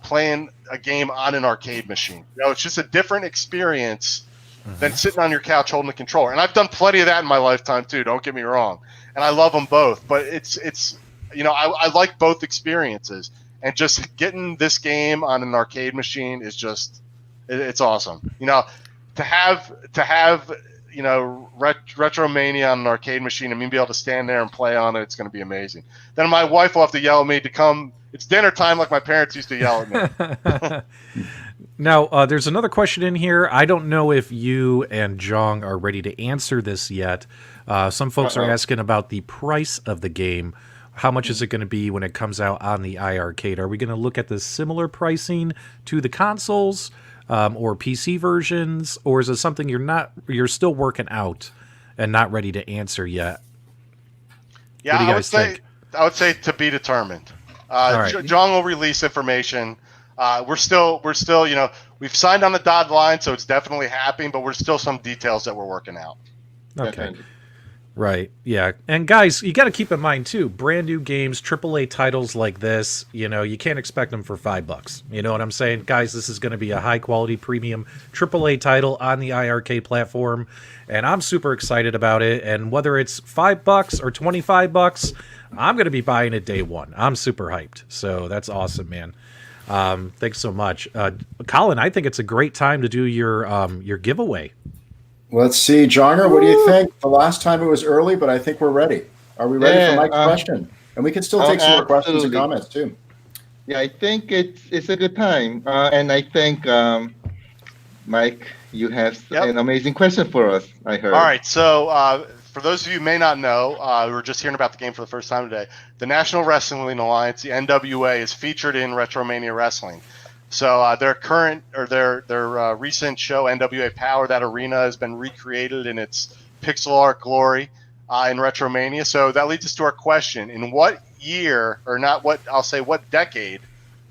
playing a game on an arcade machine. It's just a different experience than sitting on your couch holding a controller. And I've done plenty of that in my lifetime too, don't get me wrong. And I love them both, but it's I like both experiences, and just getting this game on an arcade machine is just, it's awesome. To have Retro Mania on an arcade machine and me be able to stand there and play on it, it's going to be amazing. Then my wife will have to yell at me to come. It's dinner time, like my parents used to yell at me. Now, there's another question in here. I don't know if you and Jong are ready to answer this yet. Some folks are asking about the price of the game. How much is it going to be when it comes out on the iiRcade? Are we going to look at the similar pricing to the consoles or PC versions, or is it something you're still working out and not ready to answer yet? Yeah, what do you guys think? I would say to be determined. Right. John will release information. We're still, we've signed on the dotted line, so it's definitely happening, but there's still some details that we're working out. Okay. Right. Yeah. And guys, you got to keep in mind too, brand new games, AAA titles like this, you can't expect them for $5. You know what I'm saying? Guys, this is going to be a high quality premium AAA title on the iiRcade platform, and I'm super excited about it. And whether it's $5 or $25, I'm going to be buying it day one. I'm super hyped. So that's awesome, man. Thanks so much. Colin, I think it's a great time to do your giveaway. Let's see, Jonger, what do you think? The last time it was early, but I think we're ready. Are we ready for Mike's question? And we can still take some more questions and comments too. Yeah, I think it's a good time. And I think, Mike, you have an amazing question for us, I heard. All right, so for those of you who may not know, we were just hearing about the game for the first time today. The National Wrestling Alliance, the NWA, is featured in Retromania Wrestling. So their recent show, NWA Power, that arena has been recreated in its pixel art glory in Retromania. So that leads us to our question: in what year, or not what, I'll say what decade,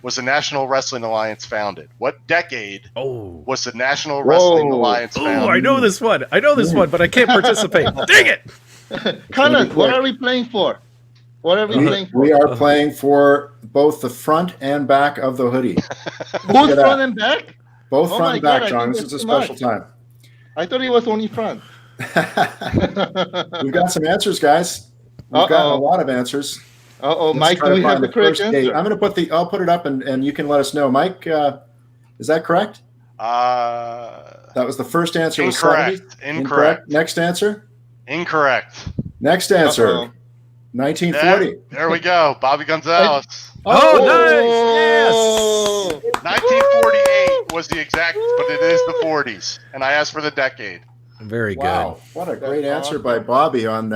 was the National Wrestling Alliance founded? What decade was the National Wrestling Alliance founded? Oh, I know this one, but I can't participate. Dang it! Colin, what are we playing for? What are we playing for? We are playing for both the front and back of the hoodie. Both front and back? Both front and back, John. This is a special time. I thought it was only front. We've got some answers, guys. We've got a Uh-oh. lot of answers. Uh-oh, Let's Mike, try do to we have find the correct first date. answer? I'm going to I'll put it up and you can let us know. Mike, is that correct? That was the first answer. Was Incorrect. 70? Incorrect. Next answer. Incorrect. Next answer. Uh-oh. 1940. There we go. Bobby Gonzalez. Oh, Oh! 1948 was the exact, but it is the 40s. And I asked for the decade. nice. Very Wow, what a great That's answer by Bobby on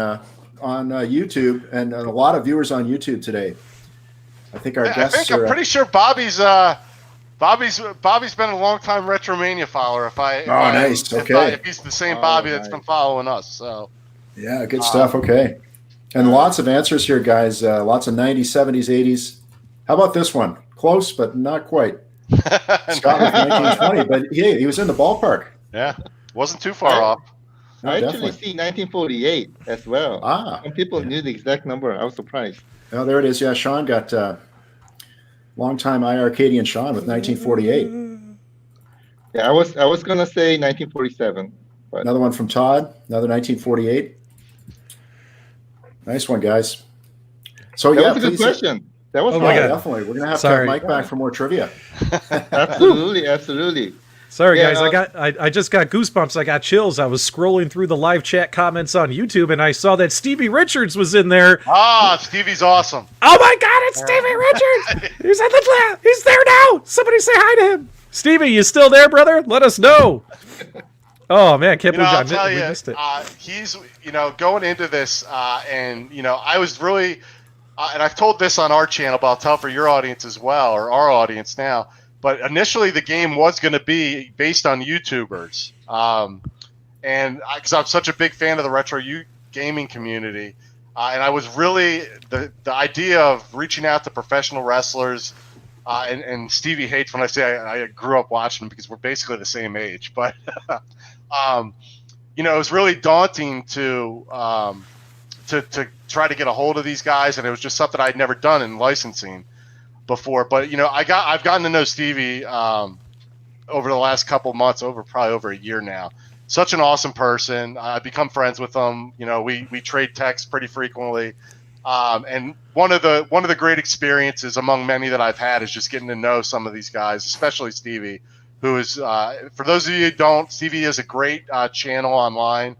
YouTube, and a lot of viewers on YouTube today. I think our guests I'm are. pretty sure Bobby's been a long time Retromania follower. Nice. Okay. If he's the same Oh, Bobby that's nice. been following us, so Yeah, good stuff. Okay. And lots of answers here, guys. Lots of 90s, 70s, 80s. How about this one? Close, but not quite. Scott with 1920, but he was in the ballpark. yeah, wasn't too far off. No, I actually definitely. see 1948 as well. Ah, Some people knew the exact number. I was surprised. oh, there it is. Yeah, Sean got longtime iiRcadian Sean with 1948. Yeah, I was gonna say 1947. But Another one from Todd, another 1948. Nice one, guys. So that yeah, was a good please, question. That was Oh yeah, my fun. God. definitely. We're gonna have Sorry. to have Mike back for more trivia. Absolutely, absolutely. Sorry, Yeah, guys. I just got goosebumps. I got chills. I was scrolling through the live chat comments on YouTube, and I saw that Stevie Richards was in there. Stevie's awesome. Oh my God, it's Stevie Richards! He's at the lab. He's there now. Somebody say hi to him. Stevie, you still there, brother? Let us know. Oh man, can't believe I'll tell we you, missed it. he's going into this, and I was really, and I've told this on our channel, but I'll tell for your audience as well, or our audience now. But initially, the game was going to be based on YouTubers, and because I'm such a big fan of the retro gaming community, and I was really the idea of reaching out to professional wrestlers. And Stevie hates when I say I grew up watching them because we're basically the same age. But, it was really daunting to try to get a hold of these guys. And it was just something I'd never done in licensing before. But, I've gotten to know Stevie over the last couple months, probably over a year now. Such an awesome person. I've become friends with him. We trade texts pretty frequently. And one of the great experiences among many that I've had is just getting to know some of these guys, especially Stevie, who is, for those of you who don't, Stevie is a great channel online.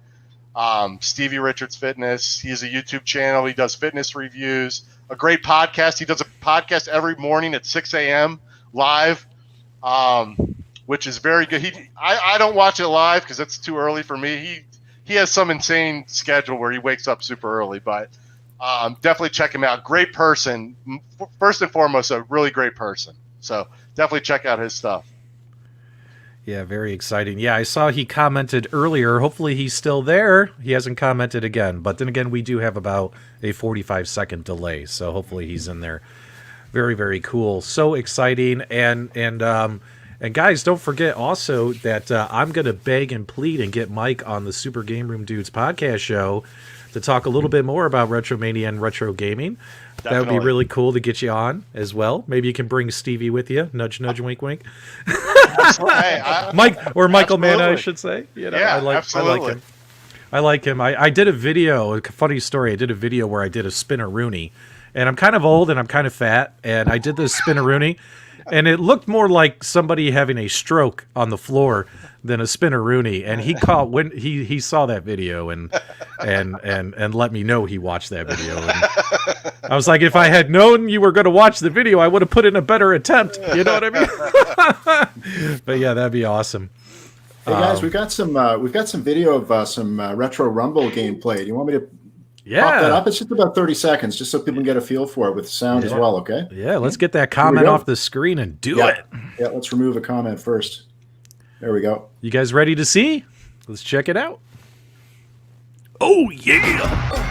Stevie Richards Fitness. He has a YouTube channel. He does fitness reviews, a great podcast. He does a podcast every morning at 6 a.m. live, which is very good. I don't watch it live because it's too early for me. He has some insane schedule where he wakes up super early, but definitely check him out. Great person. First and foremost, a really great person. So definitely check out his stuff. Yeah, very exciting. Yeah, I saw he commented earlier. Hopefully he's still there. He hasn't commented again. But then again, we do have about a 45-second delay. So hopefully he's in there. Very, very cool. So exciting. And guys, don't forget also that I'm going to beg and plead and get Mike on the Super Game Room Dudes podcast show to talk a little bit more about Retromania and retro gaming. That would be Definitely. really cool to get you on as well. Maybe you can bring Stevie with you. Nudge, nudge, wink, wink. Mike or Michael Manna, I Absolutely. should say. Yeah, I like absolutely. him. I like him. I did a video, a funny story. I did a video where I did a spinneroonie, and I'm kind of old and I'm kind of fat, and I did this spinneroonie, and it looked more like somebody having a stroke on the floor than a spinneroonie. And he caught when he saw that video and let me know he watched that video. And I was like, if I had known you were going to watch the video, I would have put in a better attempt. You know what I mean? But yeah, that'd be awesome. Hey guys, we've got some video of some Retro Rumble gameplay. Do you want me to pop that Yeah. up? It's just about 30 seconds, just so people can get a feel for it with sound as well. Okay. Yeah, let's get that comment go. off the screen and do Yeah. it. Yeah. Let's remove a comment first. There we go. You guys ready to see? Let's check it out. Oh, yeah.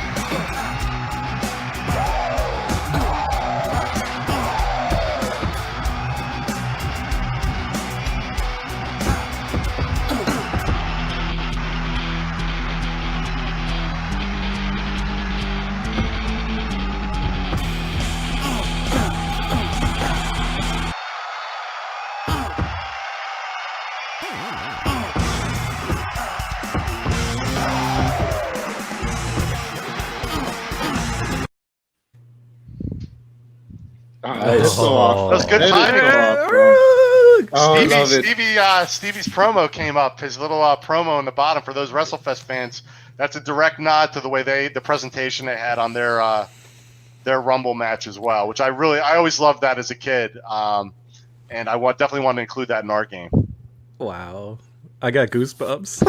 That's so awesome. That's good That is timing. so awesome. Oh, I love it. Stevie's promo came up. His little promo in the bottom for those WrestleFest fans. That's a direct nod to the way the presentation they had on their Rumble match as well, which I always loved that as a kid. And I definitely want to include that in our game. Wow. I got goosebumps.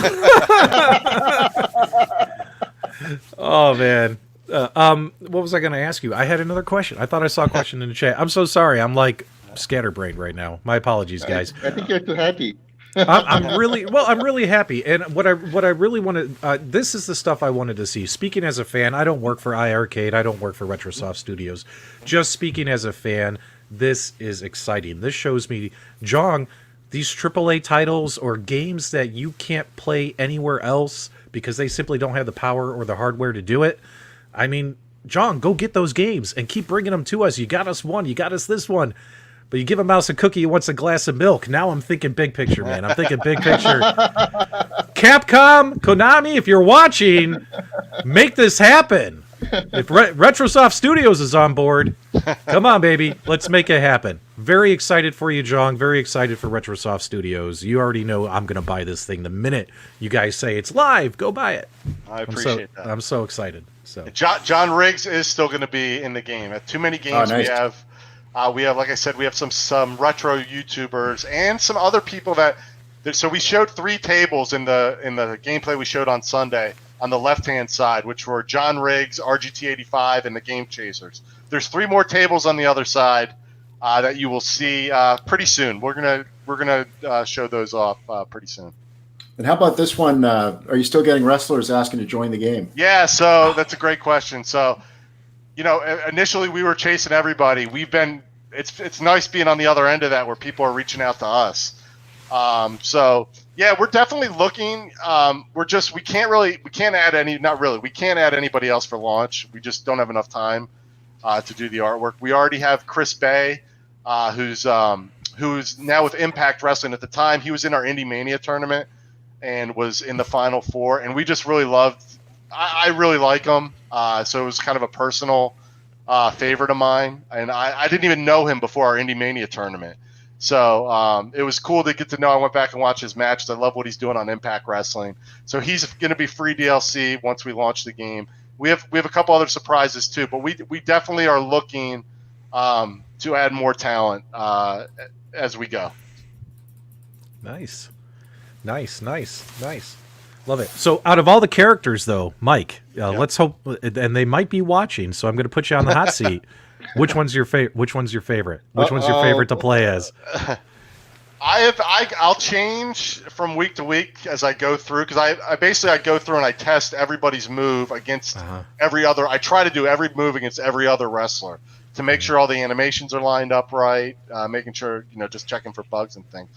Oh, man. What was I going to ask you? I had another question. I thought I saw a question in the chat. I'm so sorry. I'm like scatterbrained right now. My apologies, guys. I think you're too happy. I'm really happy. And what I really wanted, this is the stuff I wanted to see. Speaking as a fan, I don't work for iiRcade. I don't work for Retrosoft Studios. Just speaking as a fan, this is exciting. This shows me, Jong, these AAA titles or games that you can't play anywhere else because they simply don't have the power or the hardware to do it. I mean, Jong, go get those games and keep bringing them to us. You got us one. You got us this one. But you give a mouse a cookie, he wants a glass of milk. Now I'm thinking big picture, man. I'm thinking big picture. Capcom, Konami, if you're watching, make this happen. If Retrosoft Studios is on board, come on, baby. Let's make it happen. Very excited for you, Jong. Very excited for Retrosoft Studios. You already know I'm going to buy this thing the minute you guys say it's live. Go buy it. I appreciate that. I'm so excited. So John Riggs is still going to be in the game. At too many games nice. we have, like I said, we have some retro YouTubers and some other people so we showed 3 tables in the gameplay we showed on Sunday on the left-hand side, which were John Riggs, RGT85, and the Game Chasers. There's 3 more tables on the other side that you will see pretty soon. We're gonna show those off pretty soon. And how about this one? Are you still getting wrestlers asking to join the game? Yeah, so that's a great question. So, initially we were chasing everybody. It's nice being on the other end of that where people are reaching out to us. So yeah, we're definitely looking. We can't add anybody else for launch. We just don't have enough time to do the artwork. We already have Chris Bay, who's now with Impact Wrestling. At the time, he was in our Indie Mania tournament and was in the Final 4, and we just really loved. I really like him, so it was kind of a personal favorite of mine, and I didn't even know him before our Indie Mania tournament. So it was cool to get to know. I went back and watched his matches. I love what he's doing on Impact Wrestling. So he's going to be free DLC once we launch the game. We have a couple other surprises too, but we definitely are looking to add more talent as we go. Nice. Love it. So out of all the characters, though, Mike, let's hope, and they might be watching, so I'm going to put you on the hot seat. Which one's your favorite? Which one's your favorite to play as? I'll change from week to week as I go through, because I go through and I test everybody's move against every other. I try to do every move against every other wrestler to make sure all the animations are lined up right, making sure, just checking for bugs and things.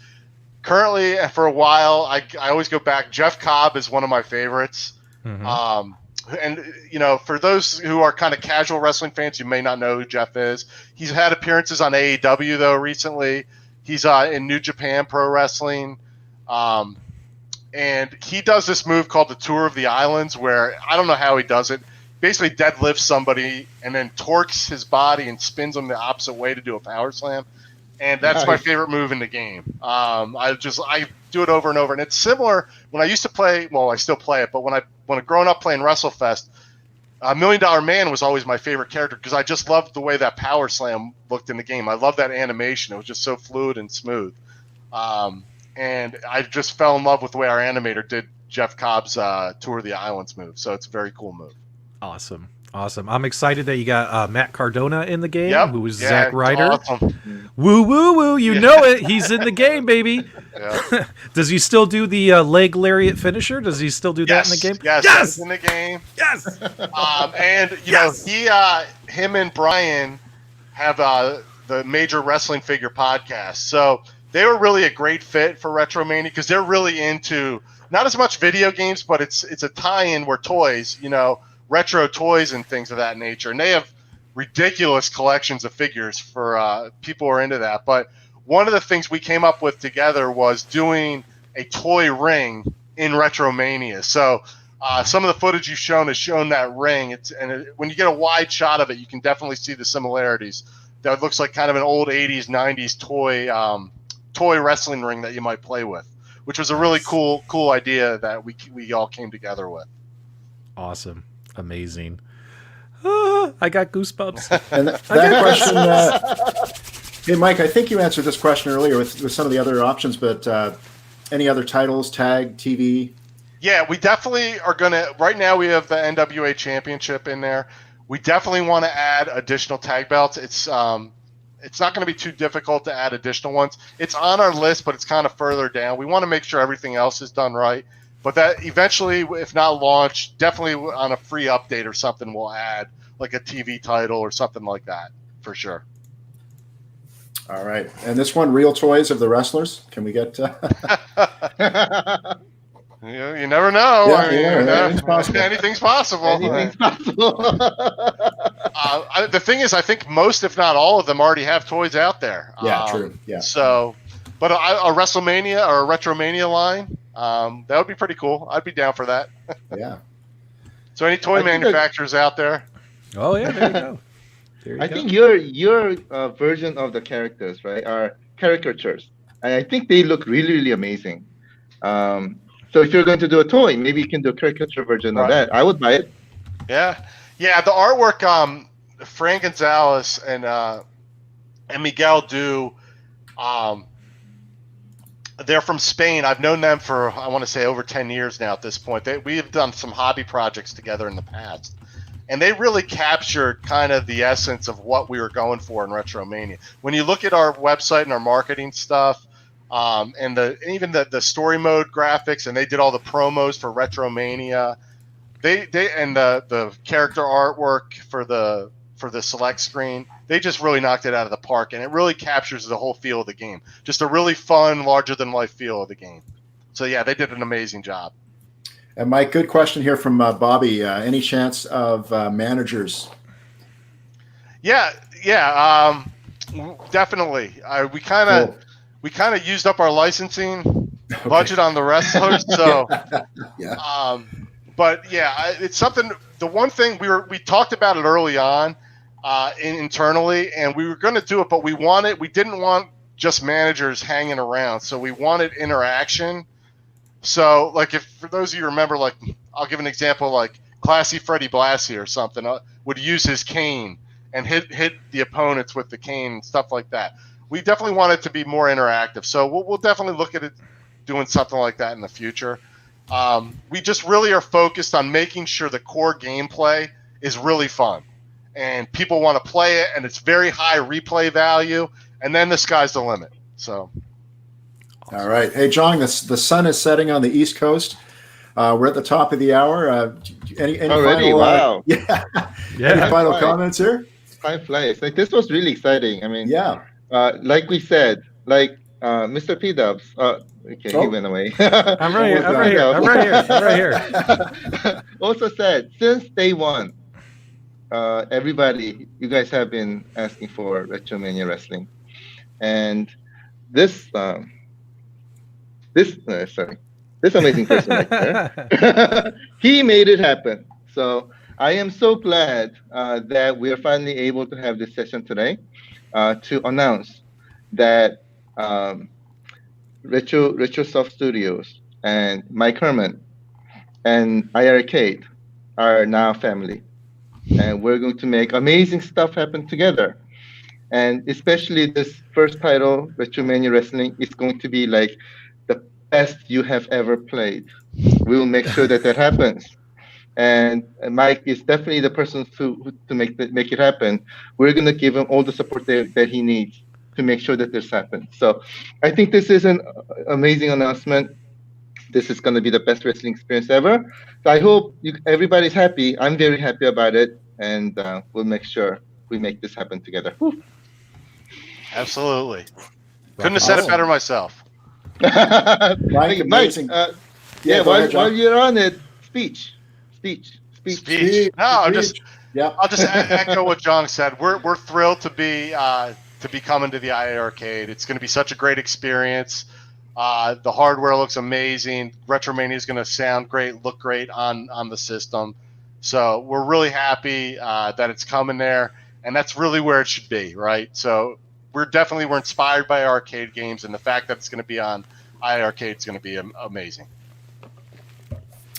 Currently, and for a while, I always go back. Jeff Cobb is one of my favorites. And, for those who are kind of casual wrestling fans, you may not know who Jeff is. He's had appearances on AEW, though, recently. He's in New Japan Pro Wrestling. And he does this move called the Tour of the Islands, where I don't know how he does it. Basically deadlifts somebody and then torques his body and spins them the opposite way to do a power slam. And that's my favorite move in the game. I do it over and over, and it's similar when I used to play. Well, I still play it, but when I growing up playing WrestleFest, $1 Million Man was always my favorite character because I just loved the way that power slam looked in the game. I love that animation; it was just so fluid and smooth. And I just fell in love with the way our animator did Jeff Cobb's Tour of the Islands move. So it's a very cool move. Awesome. I'm excited that you got Matt Cardona in the game, who was Zack Ryder. Awesome. Woo, woo, woo. You know it. He's in the game, baby. Yeah. Does he still do the leg lariat finisher? Does he still do that in the game? Yes, Yes! in the game. Yes! And, him and Brian have the Major Wrestling Figure podcast. So they were really a great fit for Retromania because they're really into not as much video games, but it's a tie-in where toys, retro toys and things of that nature. And they have ridiculous collections of figures for people who are into that. But one of the things we came up with together was doing a toy ring in Retromania. So some of the footage you've shown has shown that ring. When you get a wide shot of it, you can definitely see the similarities that looks like kind of an old 80s, 90s toy wrestling ring that you might play with, which was a really cool idea that we all came together with. Awesome. Amazing. I got goosebumps. And that question, hey, Mike, I think you answered this question earlier with some of the other options, but any other titles, tag, TV? Yeah, we definitely are going to, right now we have the NWA Championship in there. We definitely want to add additional tag belts. It's not going to be too difficult to add additional ones. It's on our list, but it's kind of further down. We want to make sure everything else is done right. But that eventually, if not launched, definitely on a free update or something, we'll add like a TV title or something like that for sure. All right. And this one, real toys of the wrestlers. Can we get? You never know. Yeah, I mean, anything's possible. Anything's possible. Anything's possible. The thing is, I think most, if not all of them, already have toys out there. Yeah, true. Yeah. So, but a WrestleMania or a Retromania line, that would be pretty cool. I'd be down for that. Yeah. So, any toy manufacturers out there? Oh yeah, there you go. There you I go. think your version of the characters, right, are caricatures, and I think they look really, really amazing. So if you're going to do a toy, maybe you can do a caricature version of that. I would buy it. Yeah. The artwork, Fran Gonzalez and Miguel do. They're from Spain. I've known them for, I want to say, over 10 years now at this point. We have done some hobby projects together in the past. And they really captured kind of the essence of what we were going for in Retromania. When you look at our website and our marketing stuff, and even the story mode graphics, and they did all the promos for Retromania. They and the character artwork for the select screen. They just really knocked it out of the park, and it really captures the whole feel of the game. Just a really fun, larger than life feel of the game. So yeah, they did an amazing job. And Mike, good question here from Bobby. Any chance of managers? Yeah, definitely. We kind of used up our licensing budget on the wrestlers, so. Yeah. But yeah, it's something. The one thing we talked about it early on, internally, and we were going to do it, but we didn't want just managers hanging around, so we wanted interaction. So, like, if for those of you remember, like, I'll give an example, like Classy Freddie Blassie or something would use his cane and hit the opponents with the cane and stuff like that. We definitely want it to be more interactive, so we'll definitely look at it doing something like that in the future. We just really are focused on making sure the core gameplay is really fun, and people want to play it, and it's very high replay value, and then the sky's the limit. So. All right. Hey, John, the sun is setting on the East Coast. We're at the top of the hour. Any Already? final, Wow. Any final comments here? Time flies. Like, this was really exciting. I mean, Yeah. like we said, like Mr. P Dubs. Okay, he went away. I'm right here. Also said, since day one, everybody, you guys have been asking for Retromania Wrestling, and this amazing person right there, he made it happen. So I am so glad that we are finally able to have this session today to announce that Retrosoft Studios and Mike Herman and iiRcade are now family, and we're going to make amazing stuff happen together. And especially this first title, Retromania Wrestling, is going to be like the best you have ever played. We will make sure that happens. And Mike is definitely the person to make it happen. We're going to give him all the support that he needs to make sure that this happens. So I think this is an amazing announcement. This is going to be the best wrestling experience ever. So I hope everybody's happy. I'm very happy about it. And we'll make sure we make this happen together. Woo. Absolutely. Couldn't have said it better myself. Mike, while you're on it, speech. No, I'll just echo what John said. We're thrilled to be coming to the iiRcade. It's going to be such a great experience. The hardware looks amazing. Retromania is going to sound great, look great on the system. So we're really happy that it's coming there. and that's really where it should be, right? So we're inspired by arcade games, and the fact that it's going to be on iiRcade is going to be amazing.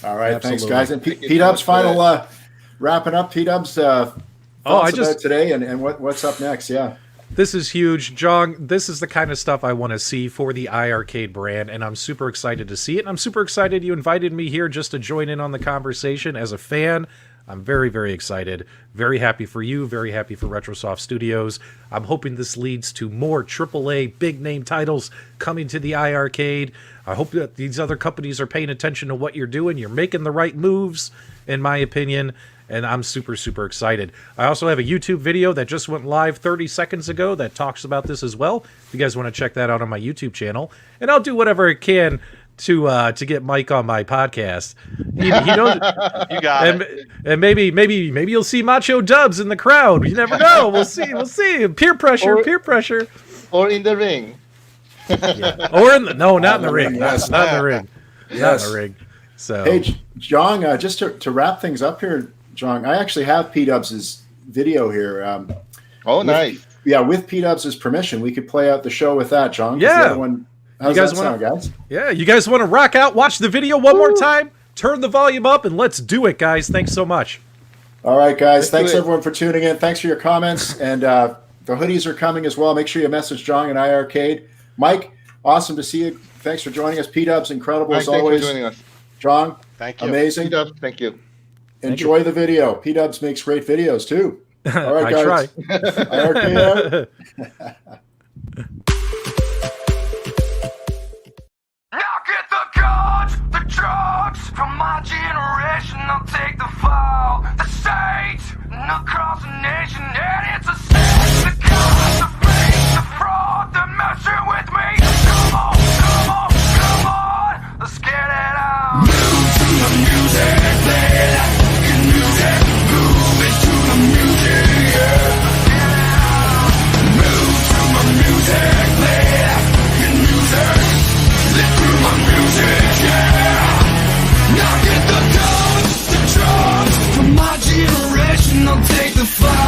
All right, Absolutely. thanks, guys. And P-Dubs, final wrapping up. P-Dubs, thoughts about today and what's up next? Yeah. This is huge. Jong, this is the kind of stuff I want to see for the iiRcade brand, and I'm super excited to see it. And I'm super excited you invited me here just to join in on the conversation. As a fan, I'm very, very excited. Very happy for you. Very happy for Retrosoft Studios. I'm hoping this leads to more AAA big-name titles coming to the iiRcade. I hope that these other companies are paying attention to what you're doing. You're making the right moves, in my opinion. And I'm super, super excited. I also have a YouTube video that just went live 30 seconds ago that talks about this as well. If you guys want to check that out on my YouTube channel. And I'll do whatever I can to get Mike on my podcast. He knows You got it. And maybe you'll see Macho Dubs in the crowd. You never know. We'll see. Peer pressure. Or in the ring. Yeah. Or in the not in the ring. Yes. Not in the ring. Yes. Not in the ring. So Hey, Jong, just to wrap things up here, Jong, I actually have P-Dubs' video here. Nice. With P-Dubs' permission, we could play out the show with that, Jong. 'Cause Yeah. The other one, how's You guys that sound, guys? yeah, you guys want to rock out, watch the video one more time, turn the volume up, and let's do it, guys. Thanks so much. All right, guys. Thanks, do it. everyone, for tuning in. Thanks for your comments. And the hoodies are coming as well. Make sure you message Jong and iiRcade. Mike, awesome to see you. Thanks for joining us. P-Dubs, incredible as Thanks always. for joining us. Jong, Thank you. amazing. P-Dubs, thank you. Enjoy the video. P-Dubs makes great videos, too. All right, I guys. try. iiRcade out. Now get the guns, the drugs from my generation. I'll take the fall, the state, and across the nation. And it's a sin, the cost, the fake, the fraud, the messing with me. Come on, let's get it on. Move to the music, play that fucking music. Move into the music, yeah. Move to my music, play that fucking music. Live through my music, yeah. Now get the guns, the drugs from my generation. I'll take the fight.